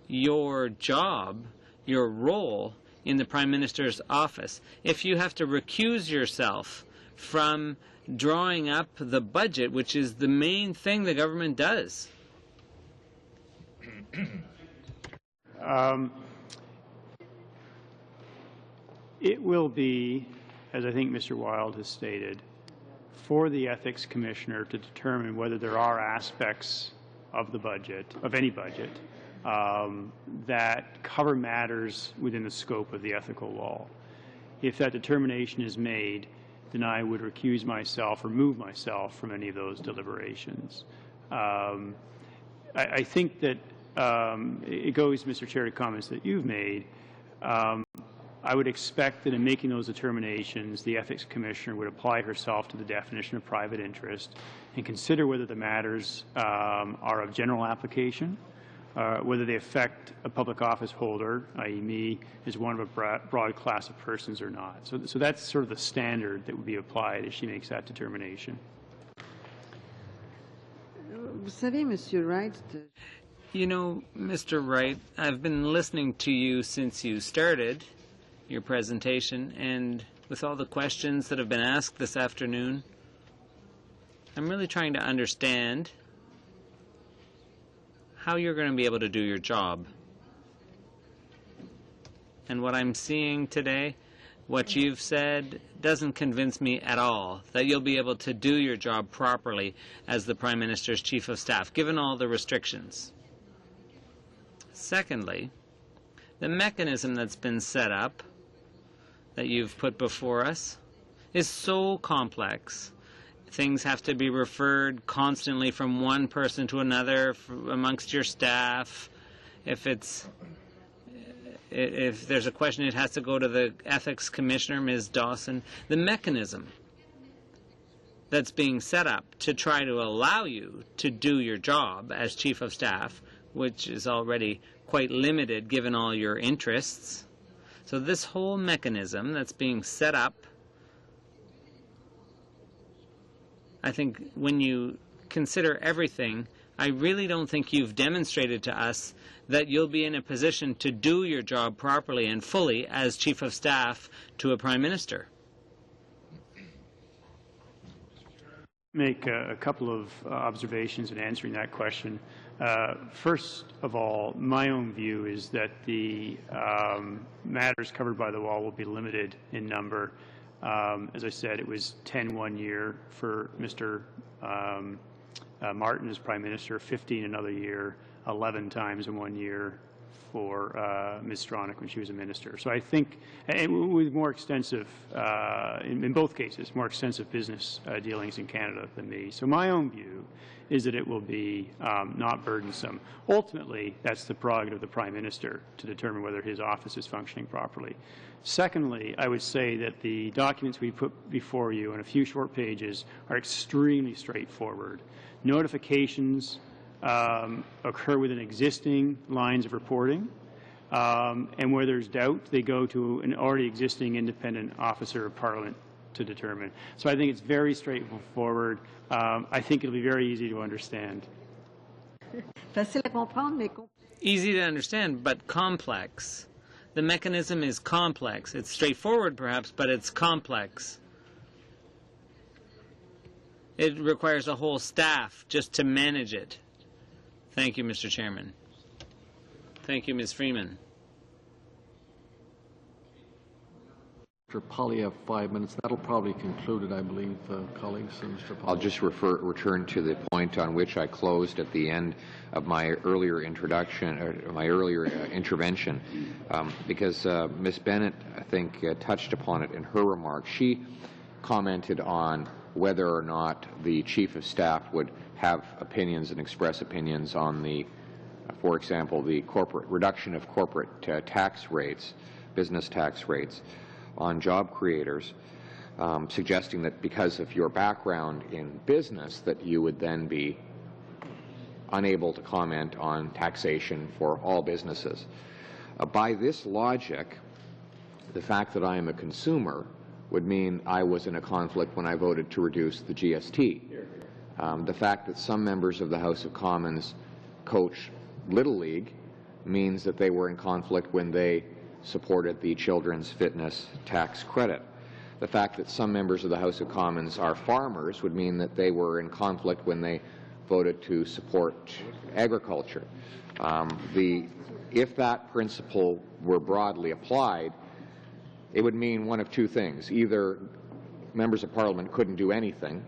your job, your role in the Prime Minister's office if you have to recuse yourself from drawing up the budget, which is the main thing the government does? It will be, as I think Mr. Wild has stated, for the Ethics Commissioner to determine whether there are aspects of the budget, of any budget, that cover matters within the scope of the ethical law. If that determination is made, then I would recuse myself, remove myself from any of those deliberations. I think that it goes, Mr. Chair, to comments that you've made. I would expect that in making those determinations, the Ethics Commissioner would apply herself to the definition of private interest and consider whether the matters are of general application, whether they affect a public office holder, i.e. me, as one of a broad class of persons or not. So that's sort of the standard that would be applied as she makes that determination. You know, Mr. Wright, I've been listening to you since you started your presentation, and with all the questions that have been asked this afternoon, I'm really trying to understand how you're going to be able to do your job. And what I'm seeing today, what you've said, doesn't convince me at all that you'll be able to do your job properly as the Prime Minister's Chief of Staff, given all the restrictions. Secondly, the mechanism that's been set up, that you've put before us, is so complex. Things have to be referred constantly from one person to another amongst your staff. If there's a question, it has to go to the Ethics Commissioner, Ms. Dawson. The mechanism that's being set up to try to allow you to do your job as Chief of Staff, which is already quite limited given all your interests. So this whole mechanism that's being set up, I think when you consider everything, I really don't think you've demonstrated to us that you'll be in a position to do your job properly and fully as Chief of Staff to a Prime Minister. Make a couple of observations in answering that question. First of all, my own view is that the matters covered by the law will be limited in number. As I said, it was 10 one year for Mr. Martin as Prime Minister, 15 another year, 11 times in 1 year for Ms. Stronach when she was a minister. So I think, and with more extensive, in both cases, more extensive business dealings in Canada than me. So my own view is that it will be not burdensome. Ultimately, that's the prerogative of the Prime Minister to determine whether his office is functioning properly. Secondly, I would say that the documents we put before you in a few short pages are extremely straightforward. Notifications occur within existing lines of reporting, and where there's doubt, they go to an already existing independent officer of Parliament to determine. So I think it's very straightforward. I think it'll be very easy to understand. Easy to understand, but complex. The mechanism is complex. It's straightforward, perhaps, but it's complex. It requires a whole staff just to manage it. Thank you, Mr. Chairman. Thank you, Ms. Freeman. Mr. Polly, you have 5 minutes. That'll probably conclude it, I believe, colleagues. Mr. Polly. I'll just return to the point on which I closed at the end of my earlier introduction, or my earlier intervention, because Ms. Bennett, I think, touched upon it in her remarks. She commented on whether or not the Chief of Staff would have opinions and express opinions on the, for example, the corporate reduction of corporate tax rates, business tax rates on job creators, suggesting that because of your background in business that you would then be unable to comment on taxation for all businesses. By this logic, the fact that I am a consumer would mean I was in a conflict when I voted to reduce the GST. The fact that some members of the House of Commons coach Little League means that they were in conflict when they supported the children's fitness tax credit. The fact that some members of the House of Commons are farmers would mean that they were in conflict when they voted to support agriculture. If that principle were broadly applied, it would mean one of two things. Either members of Parliament couldn't do anything,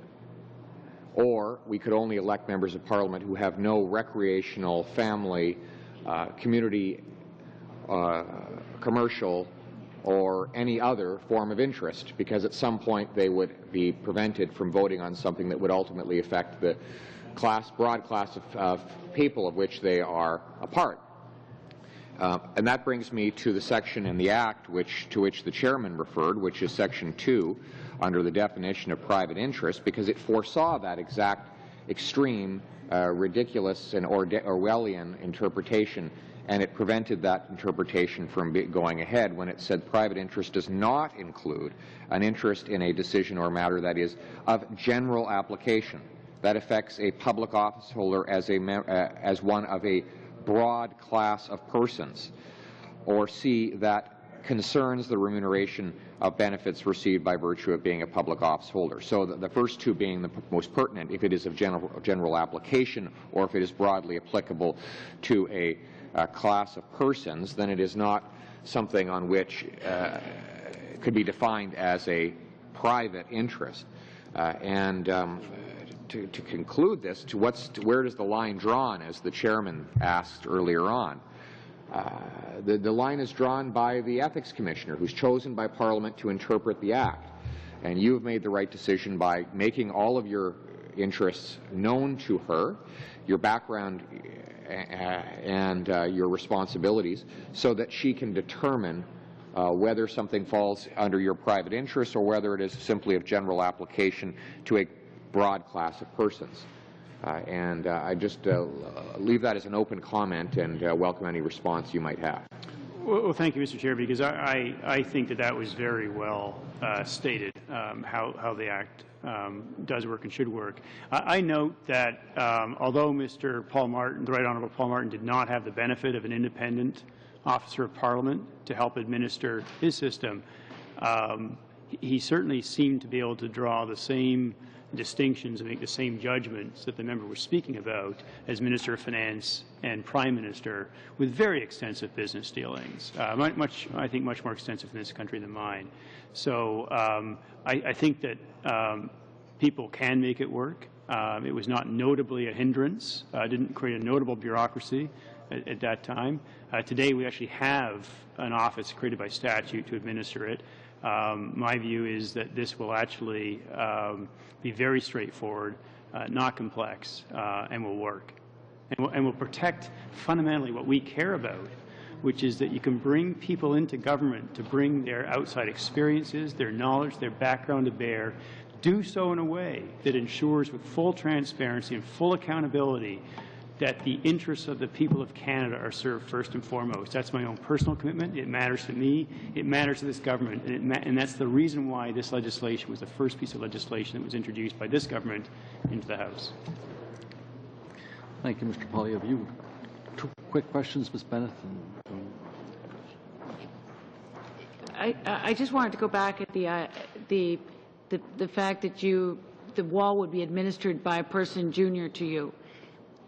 or we could only elect members of Parliament who have no recreational, family, community, commercial, or any other form of interest, because at some point they would be prevented from voting on something that would ultimately affect the broad class of people of which they are a part. And that brings me to the section in the Act to which the Chairman referred, which is Section 2, under the definition of private interest, because it foresaw that exact extreme, ridiculous, and Orwellian interpretation, and it prevented that interpretation from going ahead when it said private interest does not include an interest in a decision or matter that is of general application, that affects a public office holder as one of a broad class of persons, or C, that concerns the remuneration of benefits received by virtue of being a public office holder. So the first two being the most pertinent, if it is of general application or if it is broadly applicable to a class of persons, then it is not something on which could be defined as a private interest. To conclude this, where does the line drawn, as the Chairman asked earlier on? The line is drawn by the Ethics Commissioner, who's chosen by Parliament to interpret the Act. And you have made the right decision by making all of your interests known to her, your background and your responsibilities, so that she can determine whether something falls under your private interest or whether it is simply of general application to a broad class of persons. I just leave that as an open comment and welcome any response you might have. Well, thank you, Mr. Chair, because I think that was very well stated, how the Act does work and should work. I note that although Mr. Paul Martin, the Right Honourable Paul Martin, did not have the benefit of an independent officer of Parliament to help administer his system, he certainly seemed to be able to draw the same distinctions and make the same judgments that the member was speaking about as Minister of Finance and Prime Minister, with very extensive business dealings, I think much more extensive in this country than mine. So I think that people can make it work. It was not notably a hindrance. Didn't create a notable bureaucracy at that time. Today we actually have an office created by statute to administer it. My view is that this will actually be very straightforward, not complex, and will work. And will protect fundamentally what we care about, which is that you can bring people into government to bring their outside experiences, their knowledge, their background to bear, do so in a way that ensures with full transparency and full accountability that the interests of the people of Canada are served first and foremost. That's my own personal commitment. It matters to me. It matters to this government. And that's the reason why this legislation was the first piece of legislation that was introduced by this government into the House. Thank you, Mr. Poilievre. Have you two quick questions, Ms. Bennett? I just wanted to go back at the fact that the wall would be administered by a person junior to you.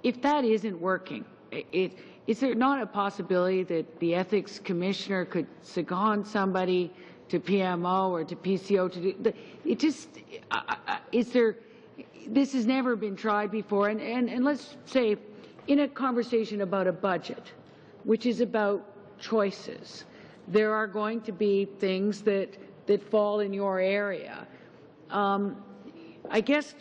If that isn't working, is there not a possibility that the Ethics Commissioner could second somebody to PMO or to PCO to do? It just is there. This has never been tried before, and let's say in a conversation about a budget, which is about choices, there are going to be things that fall in your area. I guess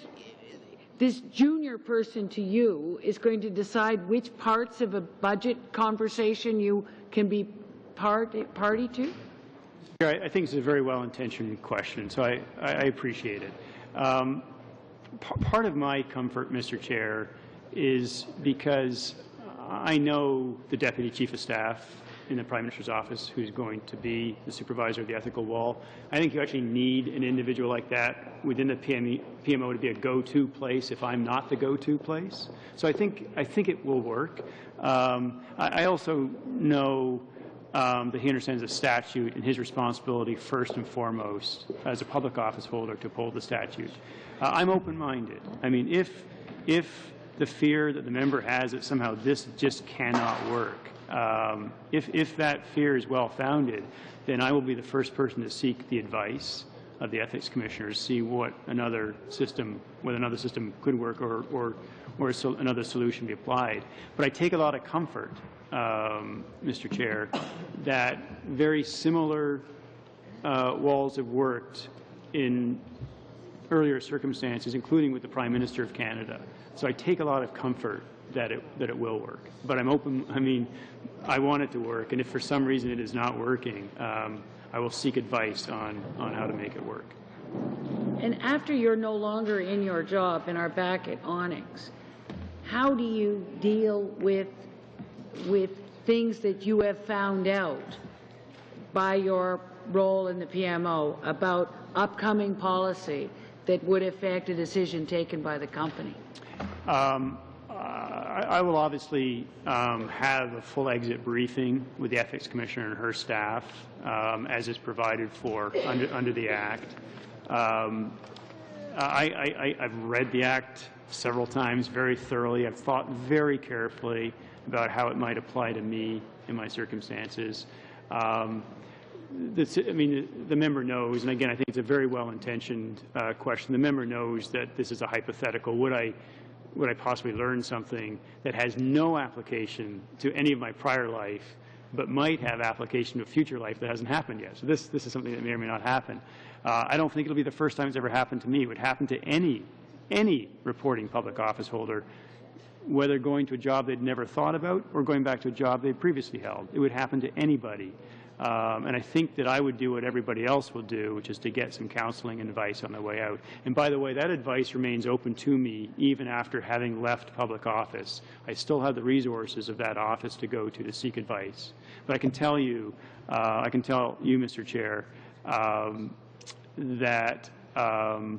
this junior person to you is going to decide which parts of a budget conversation you can be party to? I think it's a very well-intentioned question, so I appreciate it. Part of my comfort, Mr. Chair, is because I know the Deputy Chief of Staff in the Prime Minister's office who's going to be the supervisor of the ethical wall. I think you actually need an individual like that within the PMO to be a go-to place if I'm not the go-to place. So I think it will work. I also know that he understands the statute and his responsibility first and foremost as a public office holder to uphold the statute. I'm open-minded. I mean, if the fear that the member has that somehow this just cannot work, if that fear is well-founded, then I will be the first person to seek the advice of the ethics commissioners, see what another system, whether another system could work or another solution be applied. But I take a lot of comfort, Mr. Chair, that very similar walls have worked in earlier circumstances, including with the Prime Minister of Canada. So I take a lot of comfort that it will work. But I'm open. I mean, I want it to work, and if for some reason it is not working, I will seek advice on how to make it work. And after you're no longer in your job and are back at Onyx, how do you deal with things that you have found out by your role in the PMO about upcoming policy that would affect a decision taken by the company? I will obviously have a full exit briefing with the Ethics Commissioner and her staff, as is provided for under the Act. I've read the Act several times very thoroughly. I've thought very carefully about how it might apply to me in my circumstances. I mean, the member knows, and again, I think it's a very well-intentioned question. The member knows that this is a hypothetical. Would I possibly learn something that has no application to any of my prior life, but might have application to a future life that hasn't happened yet? So this is something that may or may not happen. I don't think it'll be the first time it's ever happened to me. It would happen to any reporting public office holder, whether going to a job they'd never thought about or going back to a job they'd previously held. It would happen to anybody. And I think that I would do what everybody else will do, which is to get some counseling and advice on the way out. And by the way, that advice remains open to me even after having left public office. I still have the resources of that office to go to seek advice. But I can tell you, Mr. Chair, that I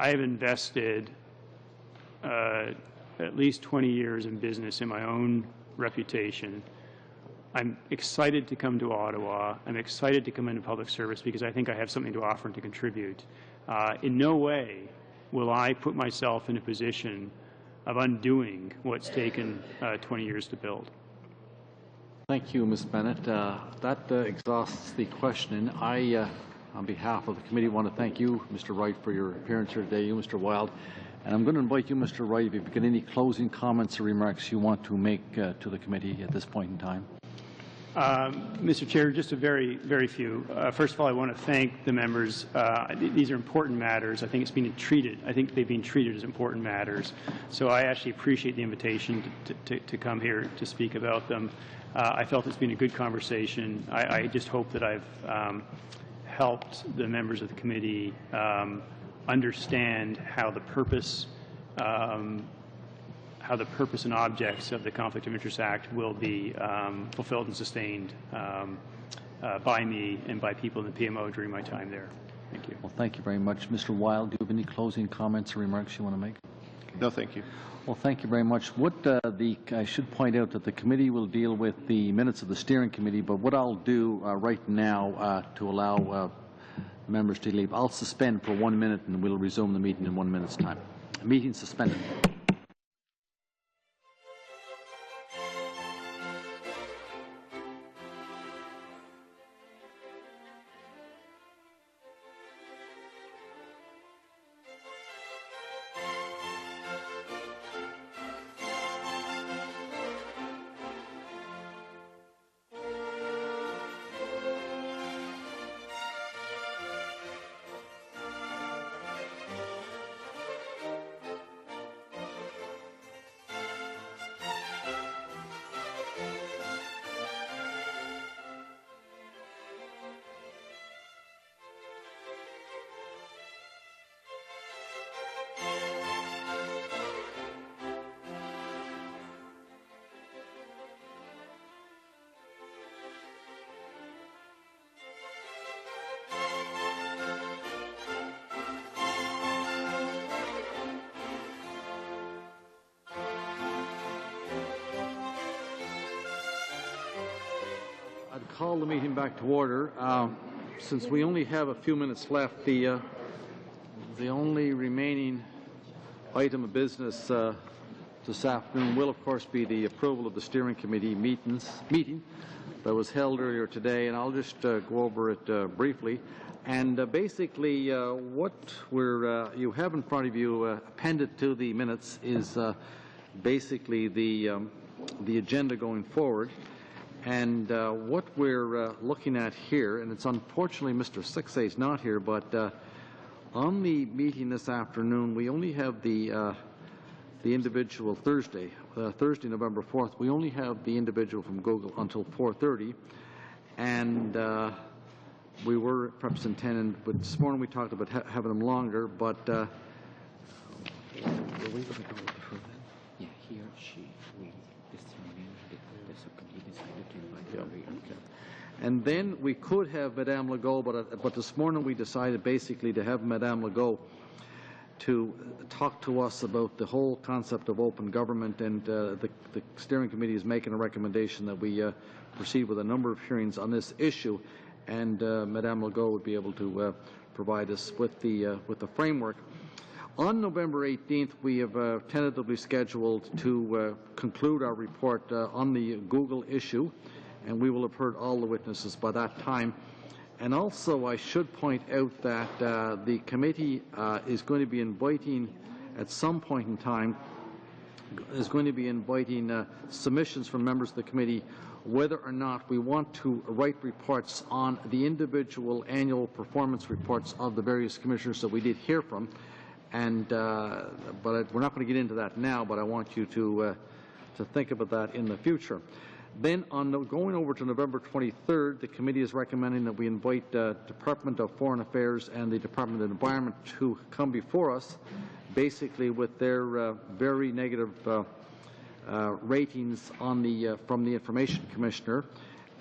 have invested at least 20 years in business in my own reputation. I'm excited to come to Ottawa. I'm excited to come into public service because I think I have something to offer and to contribute. In no way will I put myself in a position of undoing what's taken 20 years to build. Thank you, Ms. Bennett. That exhausts the question. And I, on behalf of the committee, want to thank you, Mr. Wright, for your appearance here today, you, Mr. Wild. And I'm going to invite you, Mr. Wright, if you've got any closing comments or remarks you want to make to the committee at this point in time. Mr. Chair, just a very few. First of all, I want to thank the members. These are important matters. I think it's being treated. I think they've been treated as important matters. So I actually appreciate the invitation to come here to speak about them. I felt it's been a good conversation. I just hope that I've helped the members of the committee understand how the purpose and objects of the Conflict of Interest Act will be fulfilled and sustained by me and by people in the PMO during my time there. Thank you. Well, thank you very much. Mr. Wild, do you have any closing comments or remarks you want to make? No, thank you. Well, thank you very much. I should point out that the committee will deal with the minutes of the steering committee, but what I'll do right now to allow members to leave, I'll suspend for 1 minute and we'll resume the meeting in 1 minute's time. Meeting suspended. call the meeting back to order. Since we only have a few minutes left, the only remaining item of business this afternoon will, of course, be the approval of the steering committee meeting that was held earlier today, and I'll just go over it briefly. And basically, what you have in front of you appended to the minutes is basically the agenda going forward. And what we're looking at here, and it's unfortunately Mr. Sixay is not here, but on the meeting this afternoon, we only have the individual Thursday, November 4th. We only have the individual from Google until 4:30, and we were perhaps intending, but this morning we talked about having them longer, but were we going to go with her then? Yeah, he or she, the subcommittee decided to invite her. Okay. And then we could have Madame Legault, but this morning we decided basically to have Madame Legault to talk to us about the whole concept of open government, and the steering committee is making a recommendation that we proceed with a number of hearings on this issue, and Madame Legault would be able to provide us with the framework. On November 18th, we have tentatively scheduled to conclude our report on the Google issue, and we will have heard all the witnesses by that time. And also, I should point out that the committee is going to be inviting, at some point in time, submissions from members of the committee whether or not we want to write reports on the individual annual performance reports of the various commissioners that we did hear from. And but we're not going to get into that now, but I want you to think about that in the future. Then, going over to November 23rd, the committee is recommending that we invite Department of Foreign Affairs and the Department of Environment to come before us, basically with their very negative ratings on from the Information Commissioner,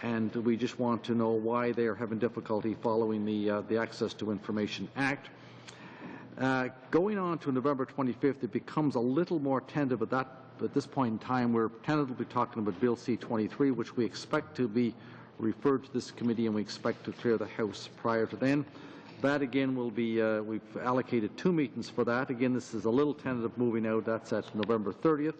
and we just want to know why they are having difficulty following the Access to Information Act. Going on to November 25th, it becomes a little more tentative at this point in time. We're tentatively talking about Bill C-23, which we expect to be referred to this committee, and we expect to clear the House prior to then. That again will be, we've allocated 2 meetings for that. Again, this is a little tentative moving out. That's at November 30th.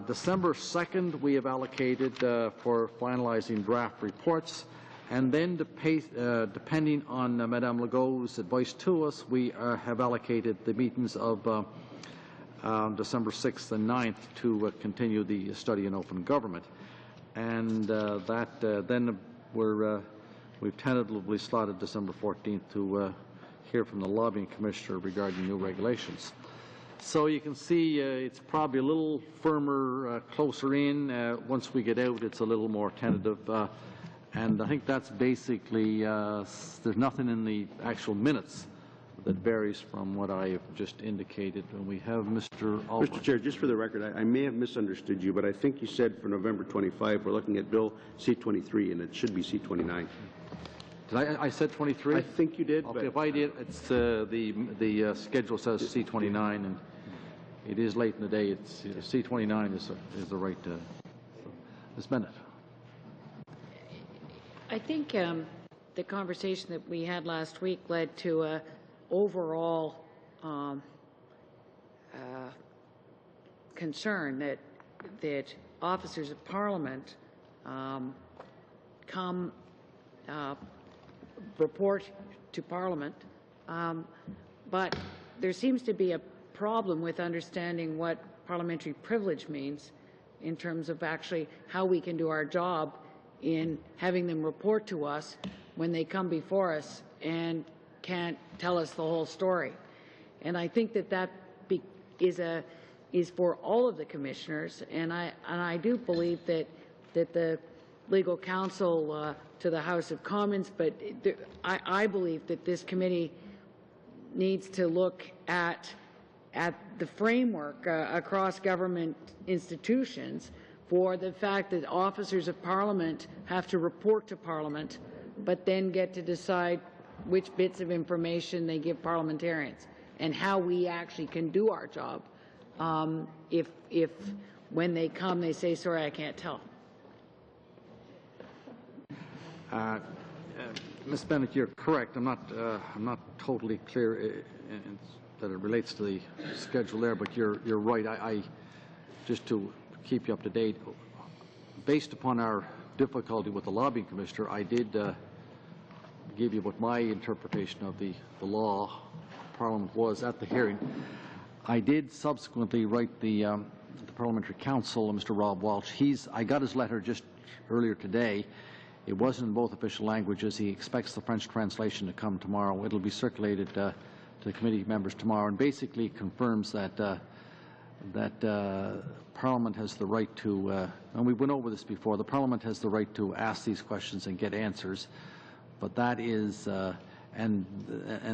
December 2nd, we have allocated for finalizing draft reports. And then, depending on Madame Legault's advice to us, we have allocated the meetings of December 6th and 9th to continue the study in open government. And then we've tentatively slotted December 14th to hear from the lobbying commissioner regarding new regulations. So you can see it's probably a little firmer, closer in. Once we get out, it's a little more tentative. And I think that's basically, there's nothing in the actual minutes that varies from what I have just indicated. And we have Mr. Albright. Mr. Chair, just for the record, I may have misunderstood you, but I think you said for November 25, we're looking at Bill C-23, and it should be C-29. Did I said 23? I think you did. Okay, but if I did, it's the schedule says C-29, and it is late in the day. It's C-29 is the right. Ms. Bennett. I think the conversation that we had last week led to a overall concern that officers of Parliament come report to Parliament, but there seems to be a problem with understanding what parliamentary privilege means in terms of actually how we can do our job in having them report to us when they come before us and can't tell us the whole story. And I think that is for all of the commissioners, and I do believe that the legal counsel to the House of Commons, but I believe that this committee needs to look at the framework across government institutions for the fact that officers of Parliament have to report to Parliament, but then get to decide which bits of information they give parliamentarians and how we actually can do our job if when they come they say, sorry, I can't tell. Ms. Bennett, you're correct. I'm not totally clear that it relates to the schedule there, but you're right. I just to keep you up to date, based upon our difficulty with the lobbying commissioner, I did give you what my interpretation of the law Parliament was at the hearing. I did subsequently write the Parliamentary Counsel, Mr. Rob Walsh. I got his letter just earlier today. It wasn't in both official languages. He expects the French translation to come tomorrow. It'll be circulated to the committee members tomorrow, and basically confirms that Parliament has the right to, and we went over this before, the Parliament has the right to ask these questions and get answers, but that is, and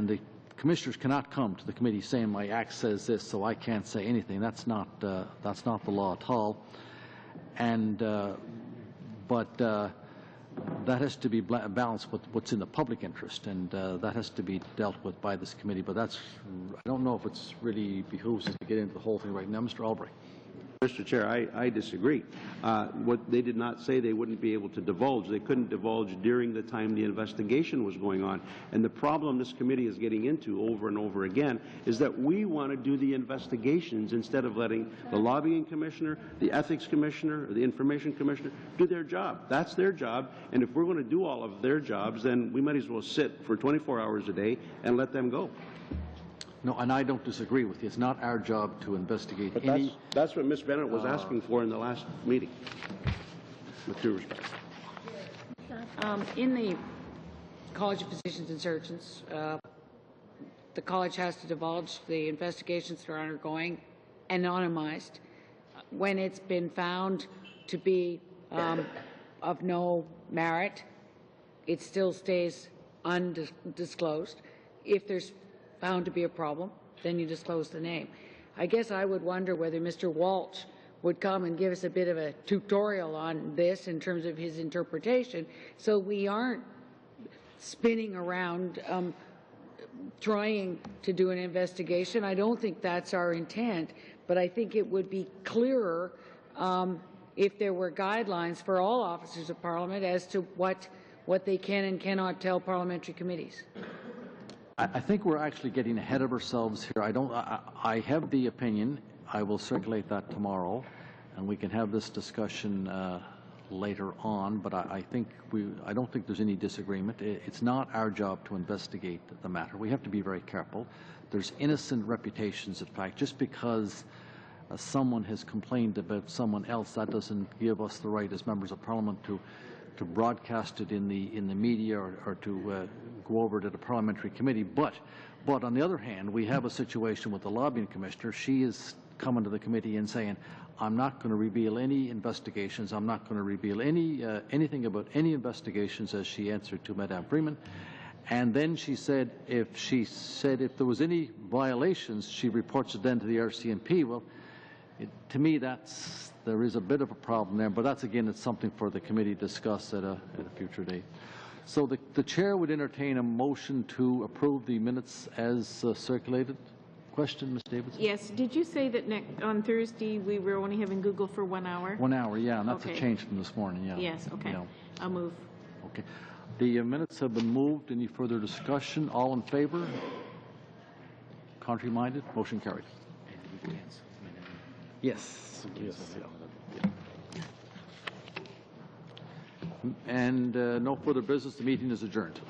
the commissioners cannot come to the committee saying my act says this, so I can't say anything. That's not the law at all, and that has to be balanced with what's in the public interest, and that has to be dealt with by this committee. But I don't know if it's really behooves us to get into the whole thing right now. Mr. Albright. Mr. Chair, I disagree. What they did not say they wouldn't be able to divulge. They couldn't divulge during the time the investigation was going on. And the problem this committee is getting into over and over again is that we want to do the investigations instead of letting the lobbying commissioner, the ethics commissioner, or the information commissioner do their job. That's their job. And if we're going to do all of their jobs, then we might as well sit for 24 hours a day and let them go. No, and I don't disagree with you. It's not our job to investigate but any... That's what Ms. Bennett was asking for in the last meeting, with due respect. In the College of Physicians and Surgeons, the college has to divulge the investigations that are undergoing, anonymized. When it's been found to be of no merit, it still stays undisclosed. If there's found to be a problem, then you disclose the name. I guess I would wonder whether Mr. Walsh would come and give us a bit of a tutorial on this in terms of his interpretation, so we aren't spinning around trying to do an investigation. I don't think that's our intent, but I think it would be clearer if there were guidelines for all officers of Parliament as to what they can and cannot tell parliamentary committees. I think we're actually getting ahead of ourselves here. I have the opinion. I will circulate that tomorrow, and we can have this discussion later on. But I don't think there's any disagreement. It's not our job to investigate the matter. We have to be very careful. There's innocent reputations. In fact, just because someone has complained about someone else, that doesn't give us the right as members of Parliament to broadcast it in the media or to go over to the parliamentary committee. But on the other hand, we have a situation with the lobbying commissioner. She is coming to the committee and saying, I'm not going to reveal any investigations. I'm not going to reveal anything about any investigations, as she answered to Madame Freeman. And then she said if there was any violations, she reports it then to the RCMP. Well, to me, there is a bit of a problem there, but it's something for the committee to discuss at a future date. So the chair would entertain a motion to approve the minutes as circulated. Question, Ms. Davidson? Yes. Did you say that on Thursday we were only having Google for 1 hour? 1 hour, yeah, and that's okay. a change from this morning, yeah. Yes, okay. Yeah. I'll move. Okay. The minutes have been moved. Any further discussion? All in favor? Contrary-minded? Motion carried. Yes. Yes. And no further business. The meeting is adjourned.